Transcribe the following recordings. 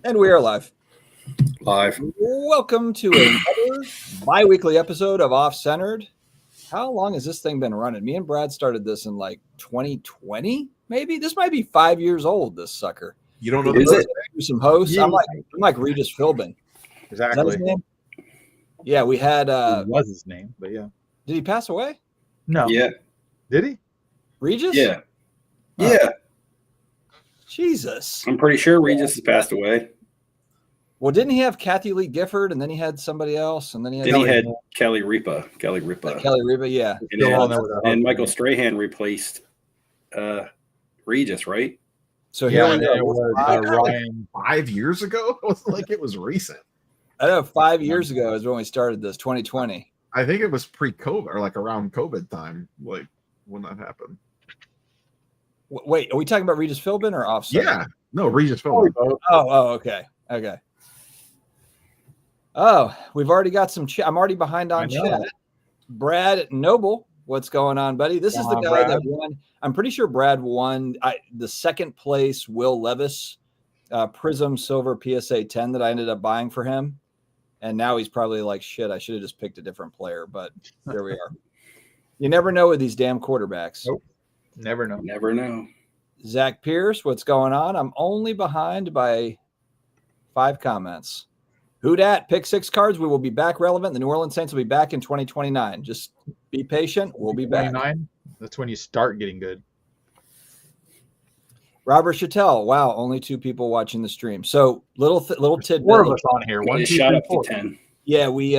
And we are live. Live. Welcome to another bi-weekly episode of Off Centered. How long has this thing been running? Me and Brad started this in like 2020, maybe. This might be 5 years old, this sucker. You don't know Is it? Some hosts. Yeah. I'm like Regis Philbin. Exactly. Is that his name? Yeah, we had It was his name, but yeah. did he pass away? No. Yeah. Did he? Regis? Yeah. Oh. Yeah. Jesus. I'm pretty sure Regis has passed away. Well, didn't he have Kathy Lee Gifford, and then he had somebody else, and then he had Kelly Ripa. Kelly Ripa. Yeah. And Michael Strahan replaced Regis, right? So here we go. It was Ryan 5 years ago. It wasn't like it was recent. I know 5 years ago is when we started this, 2020. I think it was pre-COVID or like around COVID time, like when that happened. Wait, are we talking about Regis Philbin or Offset? Yeah. No, Regis Philbin. Oh, okay. Okay. Oh, we've already got some chat. I'm already behind on chat. Brad Noble, what's going on, buddy? This is the guy that won. I'm pretty sure Brad won the second place Will Levis Prism Silver PSA 10 that I ended up buying for him. And now he's probably like, shit, I should have just picked a different player. But there we are. You never know with these damn quarterbacks. Nope. Never know. Never know. Zach Pierce, what's going on? I'm only behind by 5 comments. Who dat? Pick 6 cards. We will be back relevant. The New Orleans Saints will be back in 2029. Just be patient. We'll be back. That's when you start getting good. Robert Chattel. Wow, only 2 people watching the stream. So little tidbit. 4 of us on here. One, shot up to 10. Yeah, we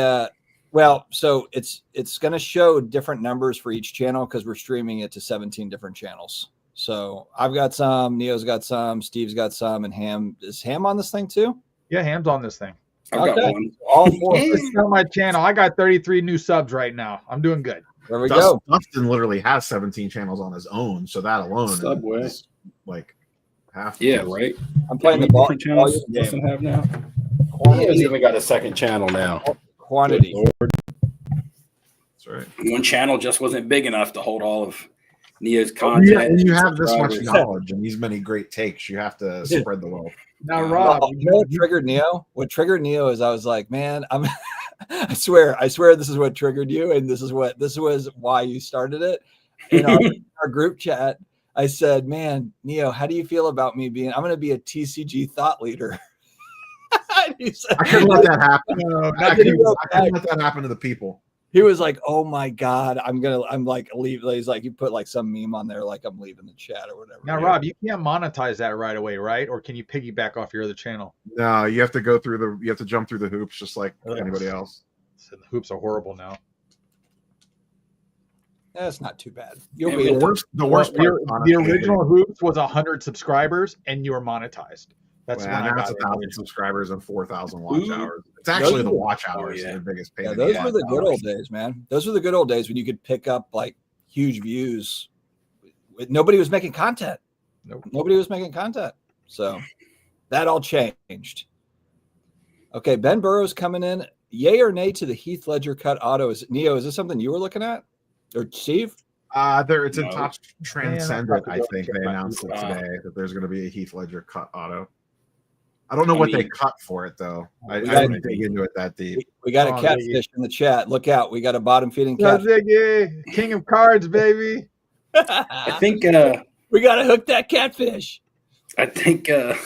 so it's going to show different numbers for each channel because we're streaming it to 17 different channels. So I've got some, Neo's got some, Steve's got some, and Hamm. Is Hamm on this thing too? Yeah, Hamm's on this thing. I've got one. All 4. It's on my channel. I got 33 new subs right now. I'm doing good. There we go. Dustin literally has 17 channels on his own, so that alone Subway. is like half. Yeah, right. I'm playing the ball. Channels Dustin have now. He has even got a second channel now. Quantity. That's right. One channel just wasn't big enough to hold all of Neo's content. Yeah, and you have this much knowledge and these many great takes. You have to spread the wealth. Now, Rob, you know what triggered Neo? What triggered Neo is I was like, man, I swear this is what triggered you, and this was why you started it. In our group chat, I said, man, Neo, how do you feel about me I'm going to be a TCG thought leader? Said, I couldn't let that happen. I couldn't let that happen to the people. He was like, "Oh my god, I'm like leave." He's like, you put like some meme on there, like I'm leaving the chat or whatever. Now, Rob, you can't monetize that right away, right? Or can you piggyback off your other channel? No, you have to you have to jump through the hoops just like anybody else. So the hoops are horrible now. That's not too bad. The worst part. The original hoops was 100 subscribers, and you were monetized. That's when now it's 1,000 subscribers and 4,000 watch hours. It's actually the watch hours that are the biggest pain. Those were the good old days, man. Those were the good old days when you could pick up like huge views. Nobody was making content. Nope. Nobody was making content. So that all changed. Okay, Ben Burrows coming in. Yay or nay to the Heath Ledger cut auto? Is this something you were looking at? Or Steve? It's in Top Transcendent, I think. They announced it today that there's going to be a Heath Ledger cut auto. I don't know what they cut for it, though. I didn't dig into it that deep. We got a catfish in the chat. Look out. We got a bottom feeding catfish. King of cards, baby. I think we got to hook that catfish. I think I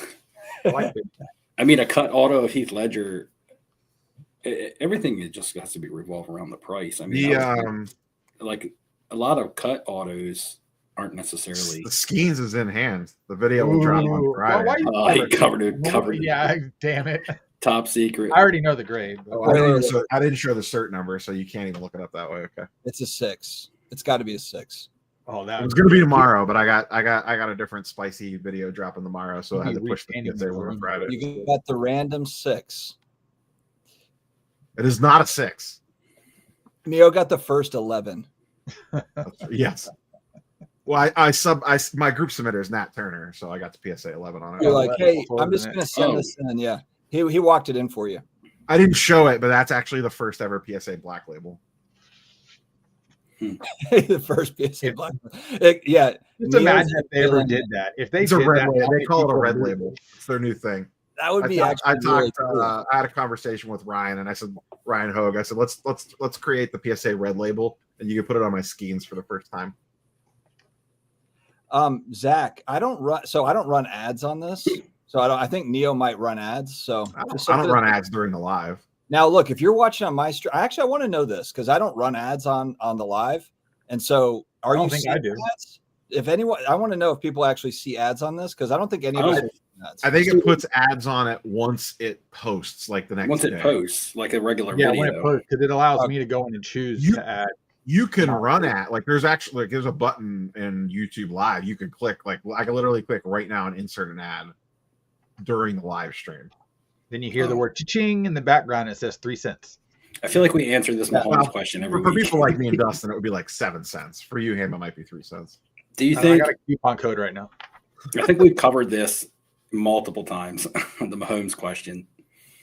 mean a cut auto of Heath Ledger. Everything just has to be revolved around the price. I mean, like a lot of cut autos aren't necessarily. The Skeens is in hand. The video will drop on Friday. He covered it. Yeah, damn it. Top secret. I already know the grade. I didn't show the cert number, so you can't even look it up that way. Okay. It's a 6. It's got to be a 6. Oh, that was going to be tomorrow, but I got a different spicy video dropping tomorrow, so I had to push the get there on Friday. You got the random 6. It is not a 6. Neo got the first 11. Yes. Well, my group submitter is Nat Turner, so I got the PSA 11 on it. You're like, hey, I'm just going to send this in. Yeah, he walked it in for you. I didn't show it, but that's actually the first ever PSA Black Label. The first PSA Black Label. Yeah. Just imagine if they ever did that. If they did red that, label. They call it a red label. It's their new thing. That would be actually. Really cool. I had a conversation with Ryan, and I said, Ryan Hogue, I said, let's create the PSA red label, and you can put it on my skeins for the first time. Zach, I don't run ads on this, so I think Neo might run ads. So I don't run ads during the live. Now, look, if you're watching on my stream, I want to know this because I don't run ads on the live, and so I don't think I do. Ads? If anyone, I want to know if people actually see ads on this because I don't think any of us. I think it puts ads on it once it posts, like the next once day. It posts, like a regular video. When it posts, because it allows me to go in and choose to add. You can run at there's a button in YouTube Live you can click, like I can literally click right now and insert an ad during the live stream. Then you hear the word cha-ching in the background. It says 3 cents. I feel like we answer this Mahomes question every week. For people like me and Dustin, it would be like 7 cents. For you, Hamm, it might be 3 cents. Do you think? I got a coupon code right now. I think we've covered this multiple times on the Mahomes question.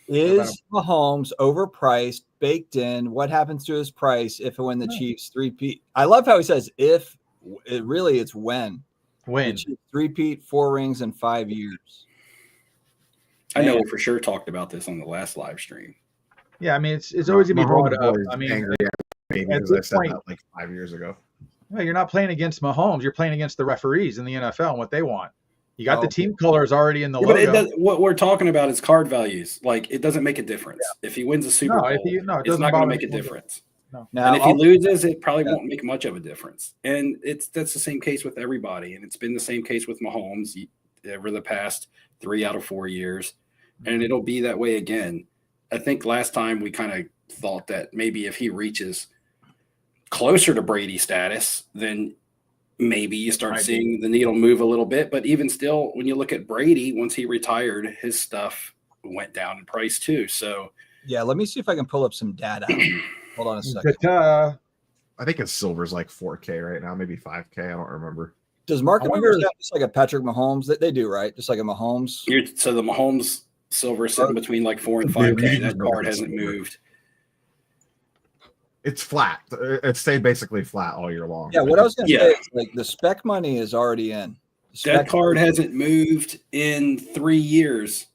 Is Mahomes overpriced, baked in? What happens to his price if and when the Chiefs three-peat? I love how he says if. It's when. When. The Chiefs three-peat, 4 rings in 5 years. I know we for sure talked about this on the last live stream. Yeah, I mean, it's always going to be brought up. I mean, angry at me because I said that like 5 years ago. Well, you're not playing against Mahomes. You're playing against the referees in the NFL and what they want. You got the team colors already in the logo. But what we're talking about is card values. Like, it doesn't make a difference. Yeah. If he wins a Super Bowl, it's not going to make a difference. No. And if he loses, it probably won't make much of a difference. And that's the same case with everybody. And it's been the same case with Mahomes over the past 3 out of 4 years. And it'll be that way again. I think last time we kind of thought that maybe if he reaches closer to Brady status, then maybe you start seeing the needle move a little bit. But even still, when you look at Brady, once he retired, his stuff went down in price too. So yeah, let me see if I can pull up some data. Hold on a second. I think his silver's like 4K right now, maybe 5K. I don't remember. Does market movers have just like a Patrick Mahomes? They do, right? Just like a Mahomes. So the Mahomes silver is sitting between like 4 and 5K. That card hasn't moved. It's flat. It stayed basically flat all year long. Yeah, what I was going to say is like the spec money is already in. That card hasn't moved in 3 years.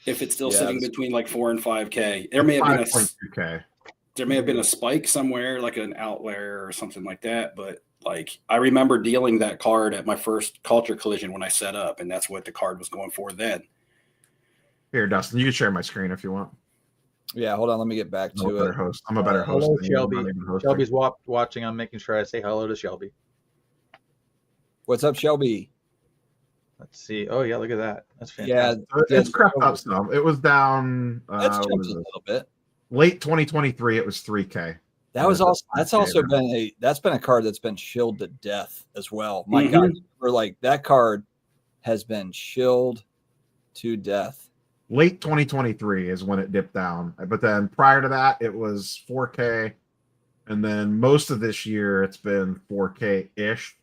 If it's still sitting between like 4 and 5K, there may have been a spike somewhere, like an outlier or something like that. But like I remember dealing that card at my first Culture Collision when I set up, and that's what the card was going for then. Here, Dustin, you can share my screen if you want. Yeah, hold on. Let me get back to it. Host. I'm a better host. Hello, Shelby. Shelby's watching. I'm making sure I say hello to Shelby. What's up, Shelby? Let's see. Oh, yeah, look at that. That's fantastic. Yeah, it's crept up some. It was down. That's jumped a little bit. Late 2023, it was 3K. That was also. That's also been a card that's been shilled to death as well. My God, that card has been shilled to death. Late 2023 is when it dipped down. But then prior to that, it was 4K. And then most of this year, it's been 4K-ish.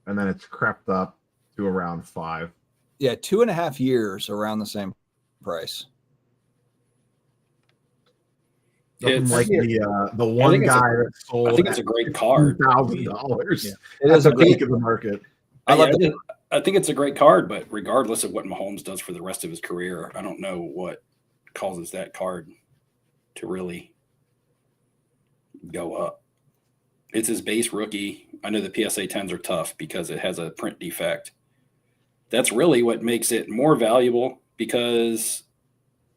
And then it's crept up to around 5. Yeah, 2.5 years around the same price. It's like the one guy that sold. I think it's a great card. $1,000. Yeah. It is a peak of the market. I think it's a great card, but regardless of what Mahomes does for the rest of his career, I don't know what causes that card to really go up. It's his base rookie. I know the PSA 10s are tough because it has a print defect. That's really what makes it more valuable because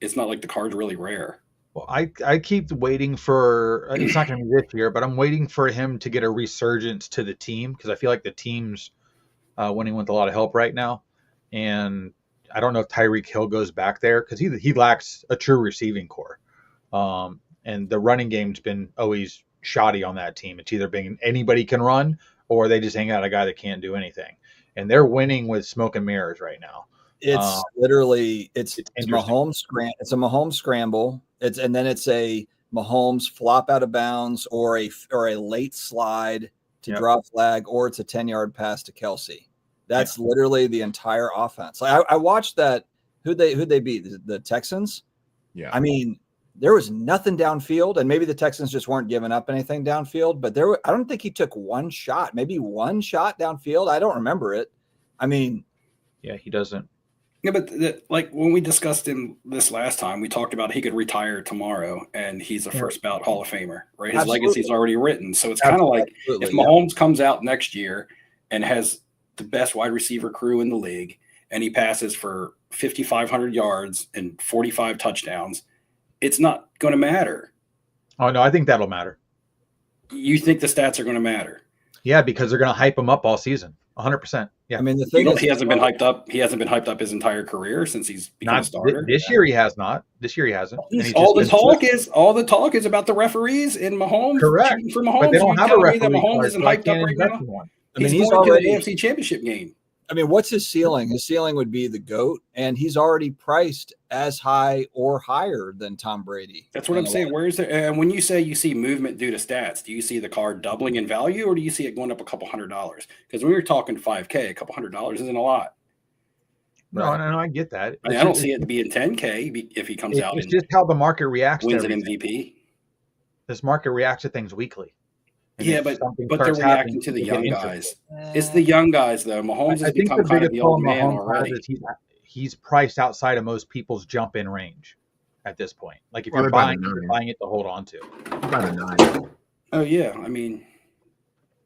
it's not like the card's really rare. Well, I keep waiting for it's not going to be this year, but I'm waiting for him to get a resurgence to the team because I feel like the team's winning with a lot of help right now. And I don't know if Tyreek Hill goes back there because he lacks a true receiving core. And the running game's been always shoddy on that team. It's either being anybody can run or they just hang out a guy that can't do anything. And they're winning with smoke and mirrors right now. It's literally it's Mahomes it's a Mahomes scramble. It's a Mahomes flop out of bounds or a late slide to draw a flag, or it's a 10-yard pass to Kelsey. That's literally the entire offense. Like I watched that. Who'd they beat? The Texans? Yeah. I mean, there was nothing downfield, and maybe the Texans just weren't giving up anything downfield, but I don't think he took one shot, maybe one shot downfield. I don't remember it. I mean, yeah, he doesn't. Yeah, but like when we discussed him this last time, we talked about he could retire tomorrow and he's a first ballot Hall of Famer, right? His legacy's already written. So it's kind of like if Mahomes comes out next year and has the best wide receiver crew in the league and he passes for 5,500 yards and 45 touchdowns, it's not going to matter. Oh, no, I think that'll matter. You think the stats are going to matter? Yeah, because they're going to hype him up all season. 100%. Yeah. I mean, the thing is, he hasn't been hyped up. He hasn't been hyped up his entire career since he's become a starter. This year he has not. This year he hasn't. All the talk is about the referees in Mahomes. Correct. For Mahomes, but they don't have a referee that Mahomes isn't hyped up right now. I mean, he's already to the AFC Championship game. I mean, what's his ceiling? His ceiling would be the GOAT, and he's already priced as high or higher than Tom Brady. That's what I'm saying. Where is it? And when you say you see movement due to stats, do you see the card doubling in value, or do you see it going up a couple $100? Because when you're talking $5K, a couple $100 isn't a lot. No, I get that. I don't see it being $10K if he comes out. It's just how the market reacts. Wins an MVP. This market reacts to things weekly. Yeah, but they're reacting to the young guys. It's the young guys, though. Mahomes has become kind of the old man already. He's priced outside of most people's jump-in range at this point. Like if you're buying it to hold on to. About a 9. Oh yeah, I mean,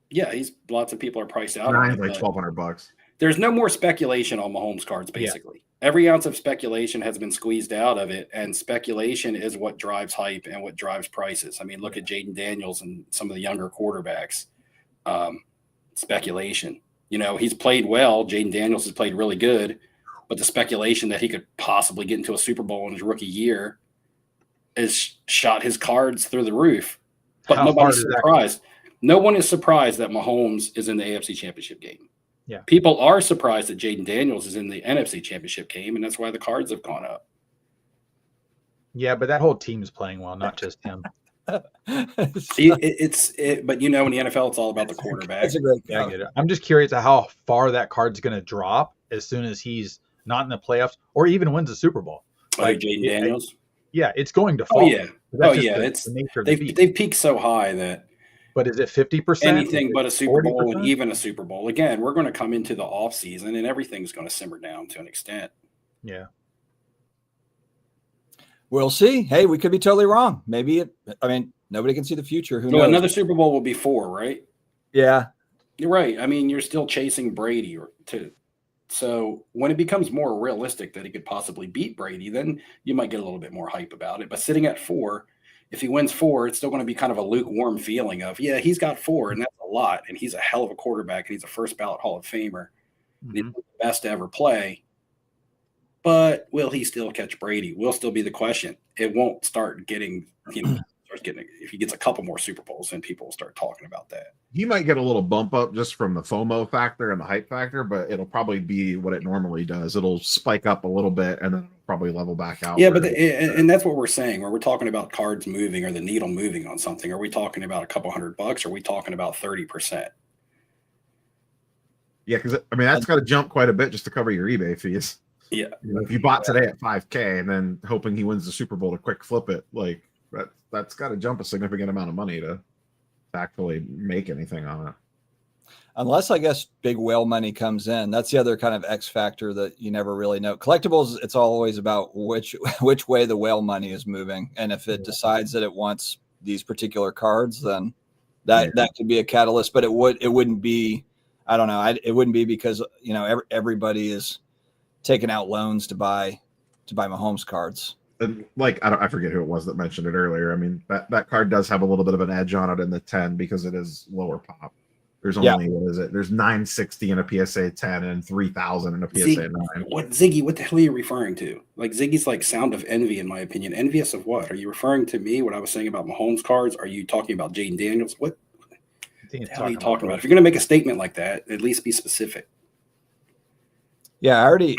yeah, lots of people are priced out. 9 like $1,200. There's no more speculation on Mahomes cards, basically. Yeah. Every ounce of speculation has been squeezed out of it, and speculation is what drives hype and what drives prices. I mean, look at Jaden Daniels and some of the younger quarterbacks. Speculation. You know, he's played well. Jaden Daniels has played really good, but the speculation that he could possibly get into a Super Bowl in his rookie year has shot his cards through the roof. But nobody's surprised. No one is surprised that Mahomes is in the AFC Championship game. Yeah. People are surprised that Jaden Daniels is in the NFC Championship game, and that's why the cards have gone up. Yeah, but that whole team's playing well, not just him. But you know, in the NFL, it's all about the quarterback. That's a great I get it. I'm just curious how far that card's going to drop as soon as he's not in the playoffs or even wins the Super Bowl. Like Jaden Daniels? Yeah, it's going to fall. Oh, yeah. The nature of they've peaked so high that. But is it 50%? Anything but a Super Bowl and even a Super Bowl. Again, we're going to come into the offseason and everything's going to simmer down to an extent. Yeah. We'll see. Hey, we could be totally wrong. Maybe nobody can see the future. Who knows? Another Super Bowl will be 4, right? Yeah. You're right. I mean, you're still chasing Brady so when it becomes more realistic that he could possibly beat Brady, then you might get a little bit more hype about it. But sitting at 4, if he wins 4, it's still going to be kind of a lukewarm feeling of, yeah, he's got 4, and that's a lot, and he's a hell of a quarterback, and he's a first ballot Hall of Famer. Mm-hmm. He's the best to ever play. But will he still catch Brady? Will still be the question. It won't start getting, if he gets a couple more Super Bowls, then people will start talking about that. He might get a little bump up just from the FOMO factor and the hype factor, but it'll probably be what it normally does. It'll spike up a little bit and then probably level back out. Yeah, and that's what we're saying. When we're talking about cards moving or the needle moving on something, are we talking about a couple $100? Or are we talking about 30%? Yeah, because that's got to jump quite a bit just to cover your eBay fees. Yeah, if you bought today at $5K and then hoping he wins the Super Bowl to quick flip it, like that's got to jump a significant amount of money to actually make anything on it. Unless I guess big whale money comes in. That's the other kind of X factor that you never really know. Collectibles, it's always about which way the whale money is moving. And if it decides that it wants these particular cards, then that could be a catalyst. But it wouldn't be, I don't know. It wouldn't be because, everybody is taking out loans to buy Mahomes cards. And I forget who it was that mentioned it earlier. I mean, that card does have a little bit of an edge on it in the 10 because it is lower pop. There's only what is it? There's 960 in a PSA 10 and 3,000 in a PSA 9. What the hell are you referring to? Like Ziggy's like sound of envy, in my opinion. Envious of what? Are you referring to me? What I was saying about Mahomes cards? Are you talking about Jaden Daniels? What the hell are you talking about? If you're going to make a statement like that, at least be specific. Yeah, I already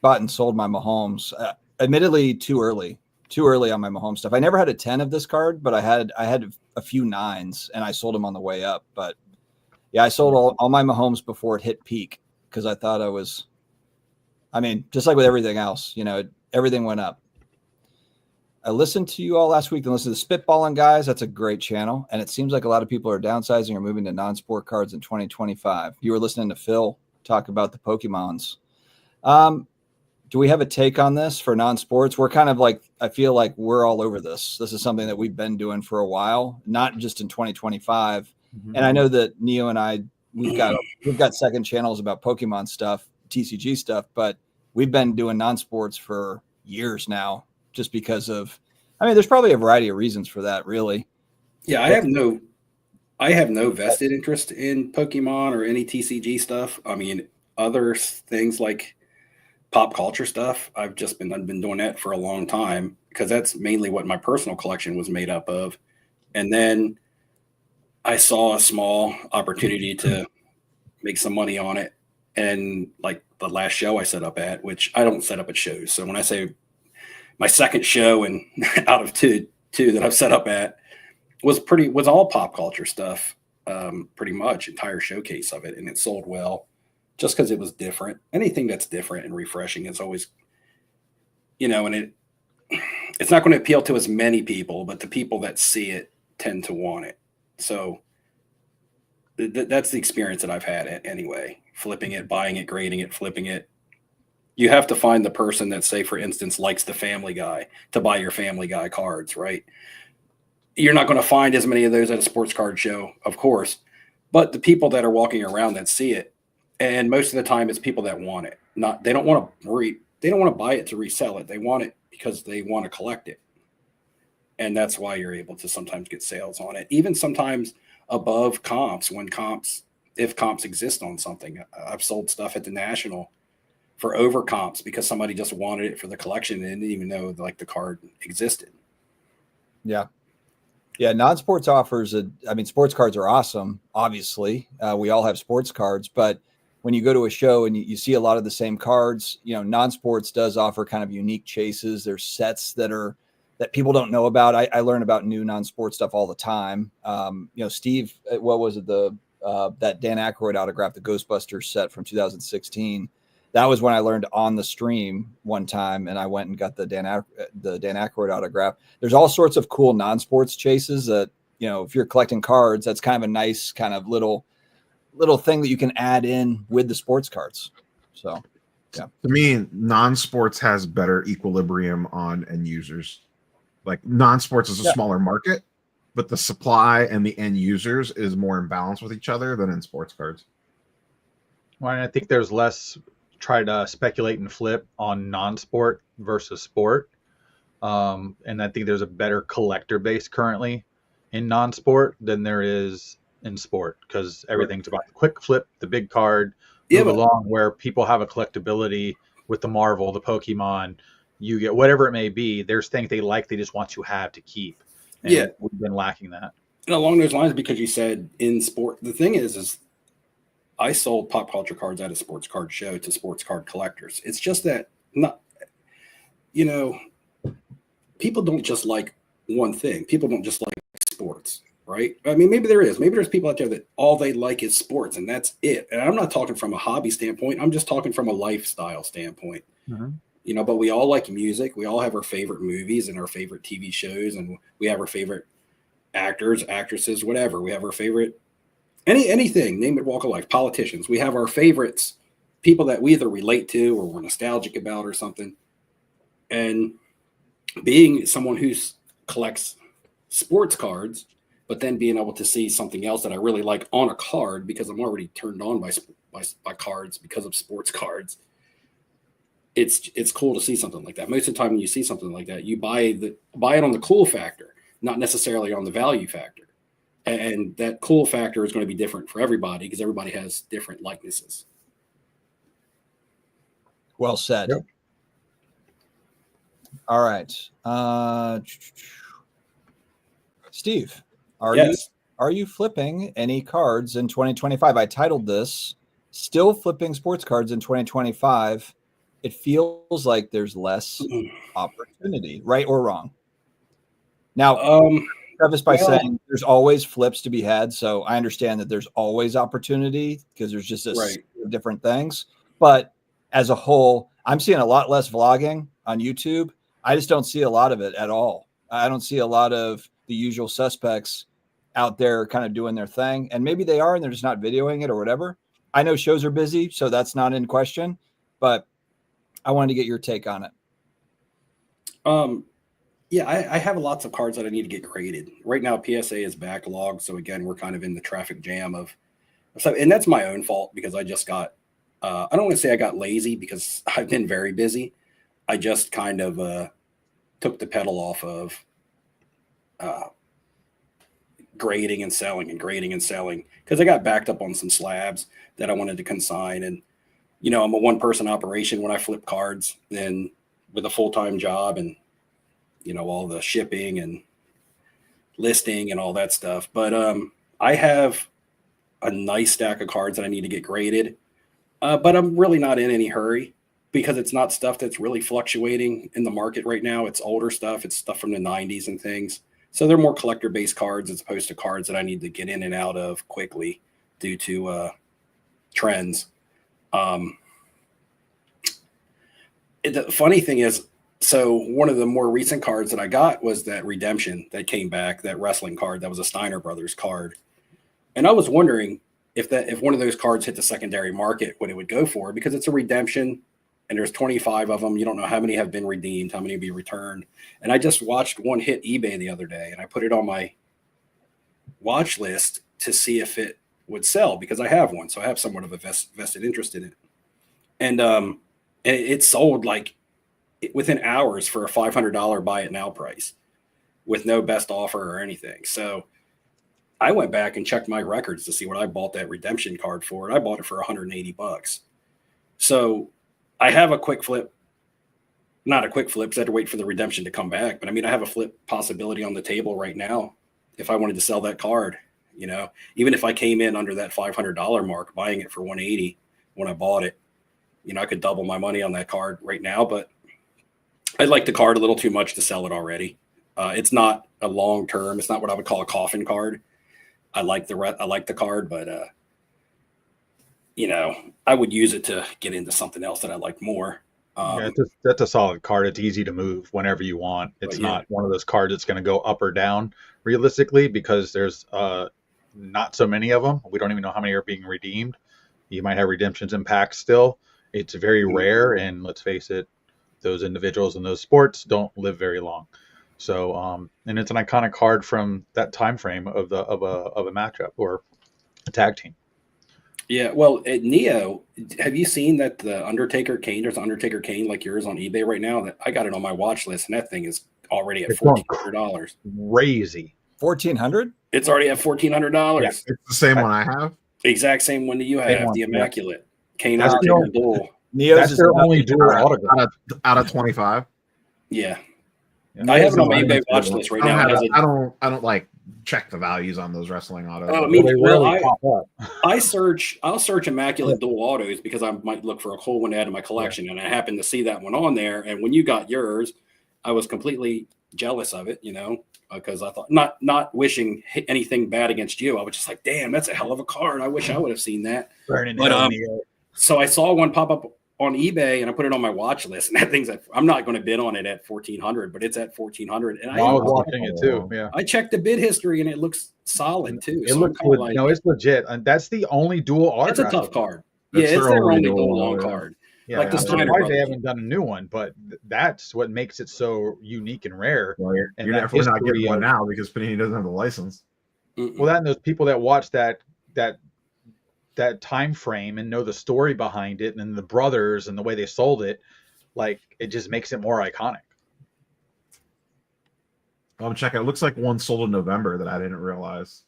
bought and sold my Mahomes. Admittedly, too early on my Mahomes stuff. I never had a 10 of this card, but I had a few 9s, and I sold them on the way up. But yeah, I sold all my Mahomes before it hit peak because I thought just like with everything else, everything went up. I listened to you all last week and listened to the Spitballing Guys. That's a great channel, and it seems like a lot of people are downsizing or moving to non-sport cards in 2025. You were listening to Phil talk about the Pokemons. Do we have a take on this for non-sports? We're kind of like, I feel like we're all over this. This is something that we've been doing for a while, not just in 2025. Mm-hmm. And I know that Neo and I, we've got second channels about Pokemon stuff, TCG stuff, but we've been doing non-sports for years now, just because of, I mean, there's probably a variety of reasons for that, really. Yeah, I have no vested interest in Pokemon or any TCG stuff. I mean, other things like pop culture stuff, I've been doing that for a long time because that's mainly what my personal collection was made up of. And then I saw a small opportunity to make some money on it. And like the last show I set up at, which I don't set up at shows. So when I say my second show and out of two that I've set up at was all pop culture stuff, pretty much entire showcase of it. And it sold well just because it was different. Anything that's different and refreshing is always, and it's not going to appeal to as many people, but the people that see it tend to want it. So that's the experience that I've had anyway. Flipping it, buying it, grading it, flipping it. You have to find the person that, say, for instance, likes the Family Guy to buy your Family Guy cards, right? You're not going to find as many of those at a sports card show, of course, but the people that are walking around that see it, and most of the time it's people that want it. They don't want to buy it to resell it. They want it because they want to collect it. And that's why you're able to sometimes get sales on it. Even sometimes above comps, if comps exist on something. I've sold stuff at the National for over comps because somebody just wanted it for the collection and didn't even know like the card existed. Yeah. Yeah. Non-sports offers, sports cards are awesome. Obviously, we all have sports cards, but when you go to a show and you see a lot of the same cards, non-sports does offer kind of unique chases. There's sets that people don't know about. I learn about new non-sports stuff all the time. Steve, what was it? That Dan Aykroyd autograph, the Ghostbusters set from 2016. That was when I learned on the stream one time, and I went and got the Dan Aykroyd autograph. There's all sorts of cool non-sports chases that, if you're collecting cards, that's kind of a nice kind of little thing that you can add in with the sports cards. So, yeah. To me, non-sports has better equilibrium on end users. Like non-sports is a smaller market, but the supply and the end users is more in balance with each other than in sports cards. Well, and I think there's less try to speculate and flip on non-sport versus sport. And I think there's a better collector base currently in non-sport than there is in sport because everything's about the quick flip, the big card, move along, where people have a collectability with the Marvel, the Pokemon, you get whatever it may be. There's things they like, they just want to have to keep. And we've been lacking that. And along those lines, because you said in sport, the thing is I sold pop culture cards at a sports card show to sports card collectors. It's just that people don't just like one thing. People don't just like sports, right? I mean, maybe there's people out there that all they like is sports and that's it. And I'm not talking from a hobby standpoint. I'm just talking from a lifestyle standpoint. Mm-hmm. But we all like music. We all have our favorite movies and our favorite TV shows, and we have our favorite actors, actresses, whatever. We have our favorite anything, name it, walk of life, politicians. We have our favorites, people that we either relate to or we're nostalgic about or something. And being someone who collects sports cards, but then being able to see something else that I really like on a card because I'm already turned on by cards because of sports cards. It's cool to see something like that. Most of the time when you see something like that, you buy it on the cool factor, not necessarily on the value factor. And that cool factor is going to be different for everybody because everybody has different likenesses. Well said. Yep. All right. Steve, are you flipping any cards in 2025? I titled this Still Flipping Sports Cards in 2025. It feels like there's less opportunity, right or wrong? Now, preface by saying there's always flips to be had. So I understand that there's always opportunity because there's just different things. But as a whole, I'm seeing a lot less vlogging on YouTube. I just don't see a lot of it at all. I don't see a lot of the usual suspects out there kind of doing their thing. And maybe they are and they're just not videoing it or whatever. I know shows are busy, so that's not in question, but I wanted to get your take on it. Yeah, I have lots of cards that I need to get graded. Right now, PSA is backlogged. So again, we're kind of in the traffic jam of stuff. And that's my own fault because I just got, I don't want to say I got lazy because I've been very busy. I just kind of took the pedal off of grading and selling because I got backed up on some slabs that I wanted to consign. And, you know, I'm a one-person operation when I flip cards and with a full-time job and, you know, all the shipping and listing and all that stuff. But I have a nice stack of cards that I need to get graded. But I'm really not in any hurry because it's not stuff that's really fluctuating in the market right now. It's older stuff. It's stuff from the 90s and things. So they're more collector-based cards as opposed to cards that I need to get in and out of quickly due to trends. The funny thing is, so one of the more recent cards that I got was that Redemption that came back, that wrestling card that was a Steiner Brothers card. And I was wondering if one of those cards hit the secondary market, what it would go for, because it's a redemption and there's 25 of them. You don't know how many have been redeemed, how many be returned. And I just watched one hit eBay the other day and I put it on my watch list to see if it would sell because I have one. So I have somewhat of a vested interest in it. And it sold like within hours for a $500 buy it now price with no best offer or anything. So I went back and checked my records to see what I bought that redemption card for. And I bought it for $180. So I have a quick flip, not a quick flip, because I had to wait for the redemption to come back. But I mean, I have a flip possibility on the table right now. If I wanted to sell that card, you know, even if I came in under that $500 mark, buying it for $180 when I bought it, you know, I could double my money on that card right now, but I like the card a little too much to sell it already. It's not a long term. It's not what I would call a coffin card. I like the card, but you know, I would use it to get into something else that I like more. That's a solid card. It's easy to move whenever you want. It's not one of those cards that's going to go up or down realistically because there's not so many of them. We don't even know how many are being redeemed. You might have redemptions in packs still. It's very rare, and let's face it, those individuals in those sports don't live very long. So, and it's an iconic card from that time frame of a matchup or a tag team. Yeah, well, at Neo, have you seen that the Undertaker Kane? There's an Undertaker Kane like yours on eBay right now. That I got it on my watch list, and that thing is already at $1,400. Crazy. 1,400? It's already at $1,400. Yeah, it's the same one I have. Exact same one that you have, the Immaculate Kane That's Undertaker duel. That's their only dual autograph out of 25. Yeah. I have it on my eBay watch list right now. I don't like check the values on those wrestling autos. I'll search Immaculate Dual Autos because I might look for a cool one to add to my collection, and I happened to see that one on there. And when you got yours, I was completely jealous of it, you know, because I thought not wishing anything bad against you. I was just like, damn, that's a hell of a card. I wish I would have seen that. But so I saw one pop up on eBay and I put it on my watch list, and that thing's I'm not going to bid on it at $1,400, but it's at $1,400. And I was watching it too. Yeah, I checked the bid history and it looks solid too. It looks like, no, it's legit. And that's the only dual autograph. It's a tough card. It's their only dual long card. Yeah, like the Steiner Brothers. They haven't done a new one, but that's what makes it so unique and rare. Well, you're definitely not getting one now because Panini doesn't have the license. Well, that and those people that watch that time frame and know the story behind it and the brothers and the way they sold it, like it just makes it more iconic. I'm checking. It looks like one sold in November that I didn't realize.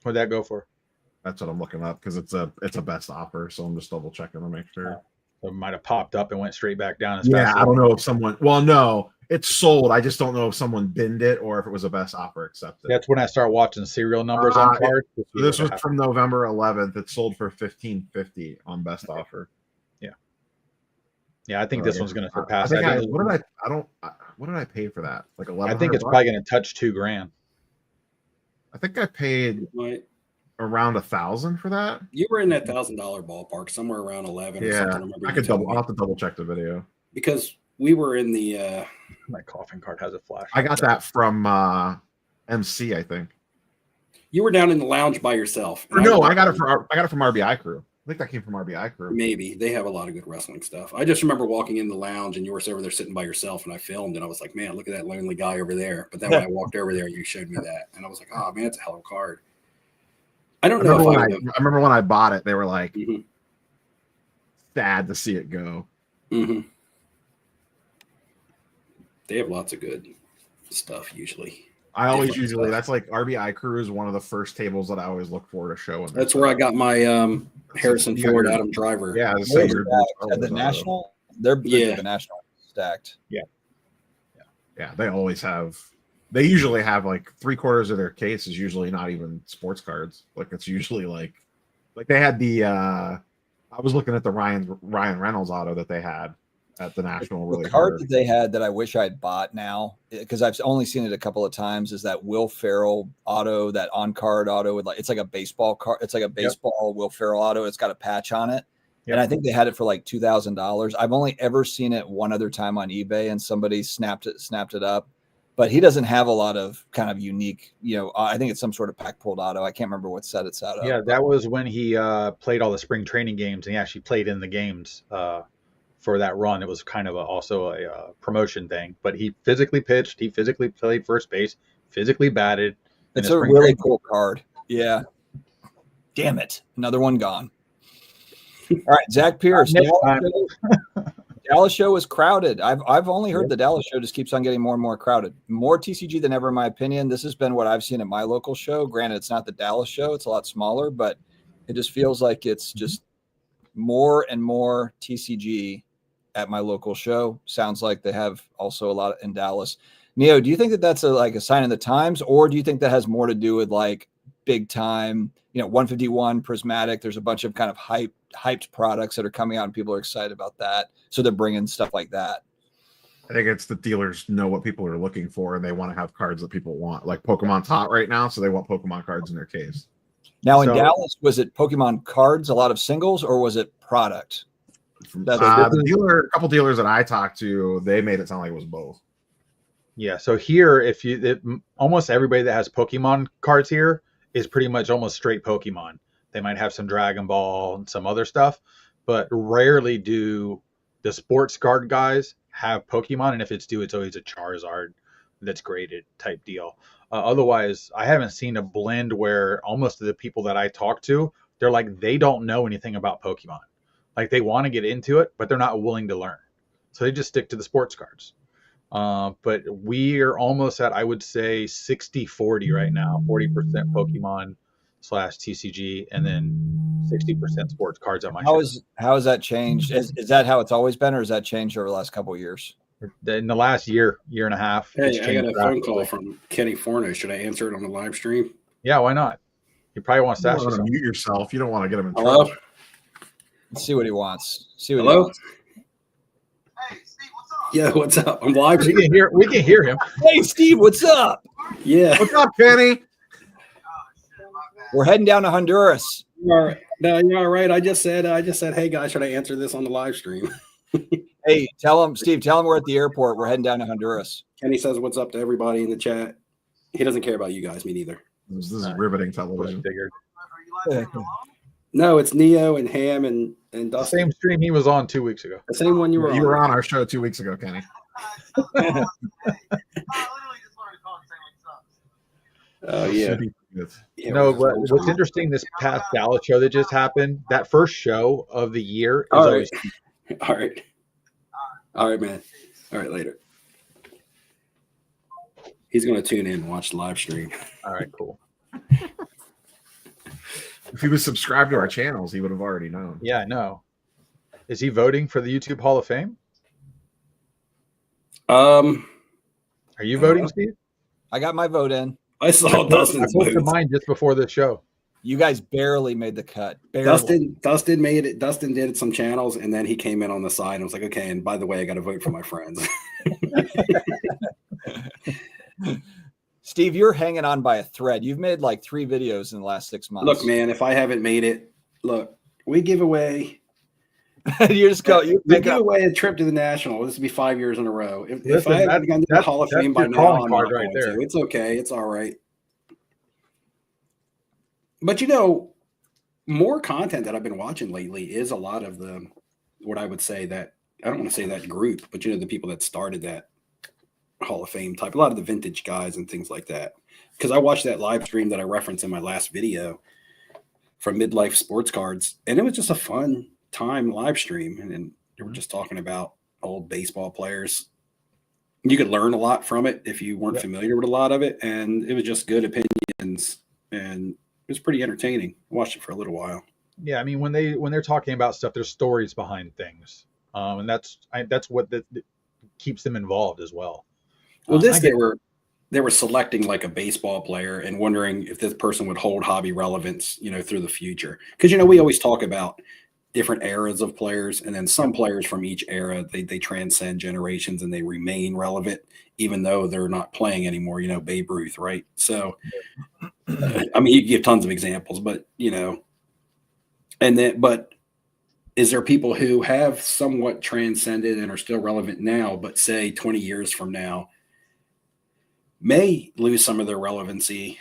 What'd that go for? That's what I'm looking up because it's a best offer. So I'm just double checking to make sure. It might have popped up and went straight back down. I don't know if someone. Well, no, it's sold. I just don't know if someone binned it or if it was a best offer accepted. That's when I start watching serial numbers on cards. This was from November 11th. It sold for $1,550 on best offer. Yeah, I think this one's going to surpass. What did I pay for that? Like $1,100. I think it's probably going to touch $2,000. I think I paid around $1,000 for that. You were in that $1,000 ballpark, somewhere around 11 or something. I'll have to double check the video because we were in the. My coffin card has a flash. I got that from MC, I think. You were down in the lounge by yourself. No, I got it from RBI Crew. I think that came from RBI Crew. Maybe they have a lot of good wrestling stuff. I just remember walking in the lounge and you were over there sitting by yourself, and I filmed, and I was like, man, look at that lonely guy over there. But then when I walked over there, you showed me that, and I was like, oh man, it's a hell of a card. I don't know. I remember when I bought it, they were like, sad to see it go. Mm-hmm. They have lots of good stuff usually. I always that's like RBI Crew is one of the first tables that I always look for to show. That's where I got my Harrison Ford Adam Driver. Yeah, at the National, they're the National stacked. Yeah. They always have. They usually have like 3/4 of their case is usually not even sports cards. Like it's usually like they had the. I was looking at the Ryan Reynolds auto that they had at the National. The card that they had that I wish I'd bought now, because I've only seen it a couple of times, is that Will Ferrell auto, that on card auto with it's like a baseball card. It's like a baseball Will Ferrell auto. It's got a patch on it. Yep. And I think they had it for like $2,000. I've only ever seen it one other time on eBay, and somebody snapped it up. But he doesn't have a lot of kind of unique, I think it's some sort of pack pulled auto. I can't remember what set it's out of. Yeah, that was when he played all the spring training games, and he actually played in the games for that run. It was kind of also a promotion thing, but he physically pitched, he physically played first base, physically batted. It's a really cool card. Yeah. Damn it. Another one gone. All right, Zach Pierce. Dallas show is crowded. I've only heard the Dallas show just keeps on getting more and more crowded. More TCG than ever, in my opinion. This has been what I've seen at my local show. Granted, it's not the Dallas show. It's a lot smaller, but it just feels like it's just more and more TCG at my local show. Sounds like they have also a lot in Dallas. Neo, do you think that that's a sign of the times, or do you think that has more to do with like big time, 151 prismatic? There's a bunch of kind of hyped products that are coming out and people are excited about that. So they're bringing stuff like that. I think it's the dealers know what people are looking for, and they want to have cards that people want. Like Pokemon's hot right now, so they want Pokemon cards in their case. Now in Dallas, was it Pokemon cards, a lot of singles, or was it product? A couple dealers that I talked to, they made it sound like it was both. Yeah, so here, almost everybody that has Pokemon cards here is pretty much almost straight Pokemon. They might have some Dragon Ball and some other stuff, but rarely do the sports card guys have Pokemon, and if it's always a Charizard that's graded type deal. Otherwise, I haven't seen a blend where almost the people that I talk to, they're like, they don't know anything about Pokemon. Like they want to get into it, but they're not willing to learn. So they just stick to the sports cards. But we are almost at, I would say, 60-40 right now, 40% Pokemon / TCG, and then 60% sports cards on my show. How has that changed? Is that how it's always been, or has that changed over the last couple of years? In the last year and a half. Hey, I got a phone call from Kenny Forno. Should I answer it on the live stream? Yeah, why not? He probably wants to ask you something. Mute yourself. You don't want to get him in trouble. Hello? Let's see what he wants. Hello? Hey, Steve, what's up? Yeah, what's up? I'm live. We can hear him. Hey, Steve, what's up? Yeah. What's up, Kenny? We're heading down to Honduras. All right. No, you're all right. I just said, hey guys, should I answer this on the live stream? Hey, Steve, tell him we're at the airport. We're heading down to Honduras. Kenny says what's up to everybody in the chat. He doesn't care about you guys, me neither. This is riveting television. No, it's Neo and Hamm and Dustin. The same stream he was on 2 weeks ago. The same one you were on. You were on our show 2 weeks ago, Kenny. Oh, yeah. What's interesting, this past Dallas show that just happened, that first show of the year is always... All right. All right, man. All right, later. He's going to tune in and watch the live stream. All right, cool. If he was subscribed to our channels, he would have already known. Yeah, I know. Is he voting for the YouTube Hall of Fame? Are you voting, Steve? I got my vote in. I saw Dustin's vote. I posted mine just before the show. You guys barely made the cut. Barely. Dustin made it. Dustin did some channels, and then he came in on the side and was like, okay, and by the way, I got to vote for my friends. Steve, you're hanging on by a thread. You've made like 3 videos in the last 6 months. Look, man, if I haven't made it, we give away. You give away a trip to the National. This would be 5 years in a row. If I haven't gone to the Hall of Fame by now, I'm not going to. It's okay. It's all right. But more content that I've been watching lately is a lot of what I would say that I don't want to say that group, but the people that started that Hall of Fame type, a lot of the vintage guys and things like that. Because I watched that live stream that I referenced in my last video from Midlife Sports Cards, and it was just a fun time live stream. And they were just talking about old baseball players. You could learn a lot from it if you weren't familiar with a lot of it, and it was just good opinions, and it was pretty entertaining. I watched it for a little while. Yeah, I mean, when they're talking about stuff, there's stories behind things, and that's what that keeps them involved as well. Well, they were selecting like a baseball player and wondering if this person would hold hobby relevance, through the future. Because we always talk about different eras of players, and then some players from each era they transcend generations and they remain relevant even though they're not playing anymore. Babe Ruth, right? So, I mean, you give tons of examples, but but is there people who have somewhat transcended and are still relevant now, but say 20 years from now may lose some of their relevancy,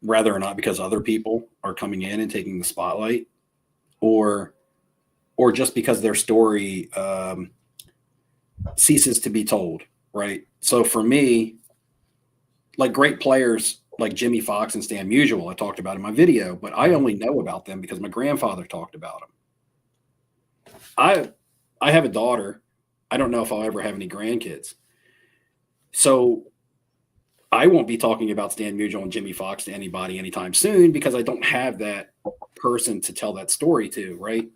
whether or not because other people are coming in and taking the spotlight, or just because their story ceases to be told, right? So for me, like great players like Jimmy Fox and Stan Musial, I talked about in my video, but I only know about them because my grandfather talked about them. I have a daughter. I don't know if I'll ever have any grandkids. So I won't be talking about Stan Musial and Jimmy Fox to anybody anytime soon because I don't have that person to tell that story to, right?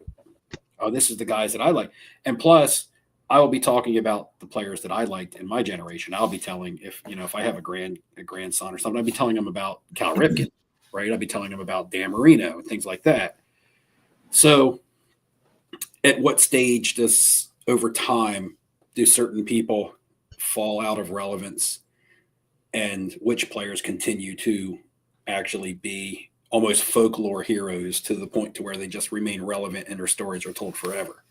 Oh, this is the guys that I like. And plus, I will be talking about the players that I liked in my generation. I'll be telling if I have a grandson or something, I'll be telling them about Cal Ripken, right? I'll be telling them about Dan Marino and things like that. So at what stage does over time do certain people fall out of relevance, and which players continue to actually be almost folklore heroes to the point to where they just remain relevant and their stories are told forever?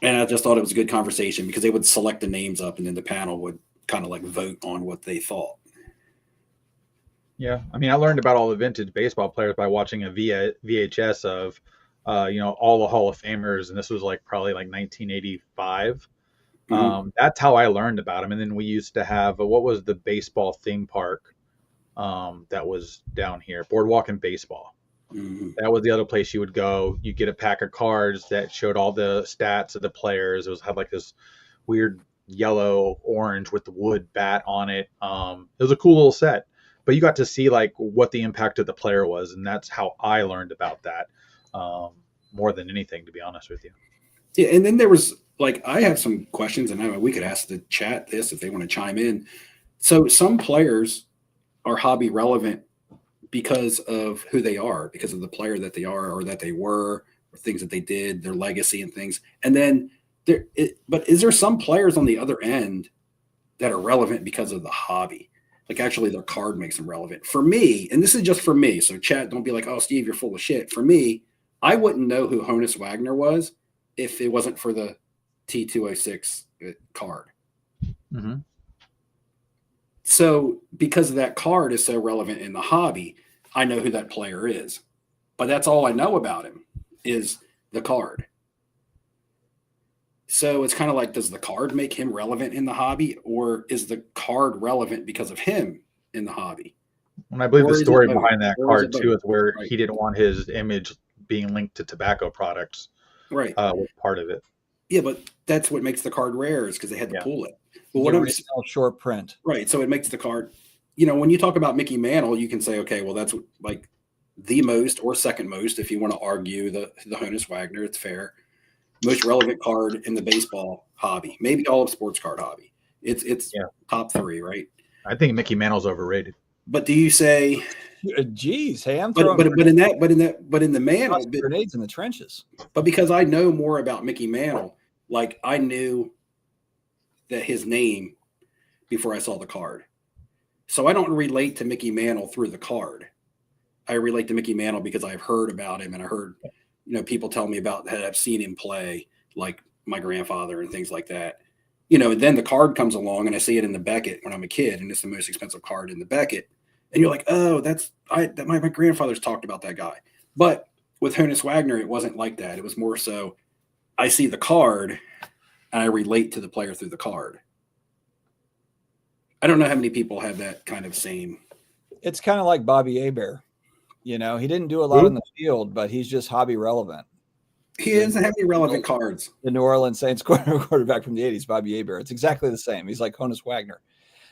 And I just thought it was a good conversation because they would select the names up and then the panel would kind of like vote on what they thought. Yeah. I mean, I learned about all the vintage baseball players by watching a VHS of, all the Hall of Famers. And this was probably 1985. Mm-hmm. That's how I learned about them. And then we used to have, what was the baseball theme park that was down here? Boardwalk and Baseball. Mm-hmm. That was the other place you would go. You get a pack of cards that showed all the stats of the players. It had this weird yellow orange with the wood bat on it. It was a cool little set, but you got to see what the impact of the player was, and that's how I learned about that more than anything, to be honest with you. Yeah, and then there was I have some questions, and we could ask the chat this if they want to chime in. So some players are hobby relevant because of who they are, because of the player that they are or that they were, or things that they did, their legacy and things. And then but is there some players on the other end that are relevant because of the hobby? Actually their card makes them relevant. For me, and this is just for me, so chat, don't be like, oh, Steve, you're full of shit. For me, I wouldn't know who Honus Wagner was if it wasn't for the T206 card. Mm-hmm. So because that card is so relevant in the hobby, I know who that player is. But that's all I know about him is the card. So it's kind of like, does the card make him relevant in the hobby, or is the card relevant because of him in the hobby? And I believe the story behind that card too is where he didn't want his image being linked to tobacco products. Right. Was part of it. Yeah, but that's what makes the card rare, is because they had to pull it. But what I'm short print. Right. So it makes the card, when you talk about Mickey Mantle, you can say, okay, well, that's the most or second most, if you want to argue the Honus Wagner, it's fair. Most relevant card in the baseball hobby, maybe all of sports card hobby. It's top three, right? I think Mickey Mantle's overrated. But do you say, geez, hey, I'm throwing but in the Mantle, grenades in the trenches. But because I know more about Mickey Mantle, I knew that his name before I saw the card. So I don't relate to Mickey Mantle through the card. I relate to Mickey Mantle because I've heard about him, and I heard, people tell me about that. I've seen him play, like my grandfather and things like that. And then the card comes along and I see it in the Beckett when I'm a kid, and it's the most expensive card in the Beckett. and you're like, oh, my grandfather's talked about that guy. But with Honus Wagner, it wasn't like that. It was more so I see the card and I relate to the player through the card. I don't know how many people have that kind of same. It's kind of like Bobby Hebert. You know, he didn't do a lot on the field, but he's just hobby relevant. He doesn't have any relevant cards. The New Orleans Saints quarterback from the 80s, Bobby Hebert. It's exactly the same. He's like Honus Wagner.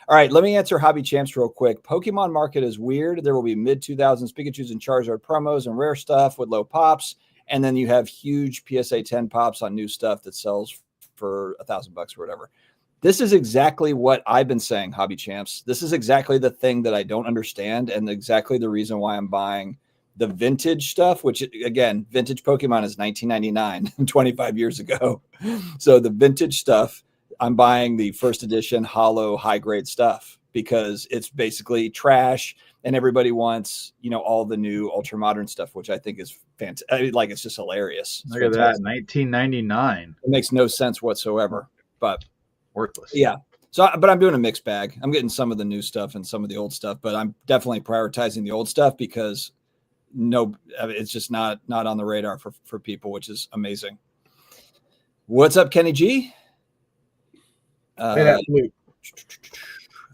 All right, let me answer Hobby Champs real quick. Pokemon market is weird. There will be mid-2000s Pikachus and Charizard promos and rare stuff with low pops. And then you have huge PSA 10 pops on new stuff that sells for $1,000 or whatever. This is exactly what I've been saying, Hobby Champs. This is exactly the thing that I don't understand and exactly the reason why I'm buying the vintage stuff, which, again, vintage Pokemon is 1999, 25 years ago. So the vintage stuff, I'm buying the first edition holo high grade stuff because it's basically trash and everybody wants, you know, all the new ultra modern stuff, which I think is fantastic. I mean, like, it's just hilarious. Look at that, 1999. It makes no sense whatsoever, but worthless. Yeah. So, but I'm doing a mixed bag. I'm getting some of the new stuff and some of the old stuff, but I'm definitely prioritizing the old stuff because it's just not on the radar for people, which is amazing. What's up, Kenny G? So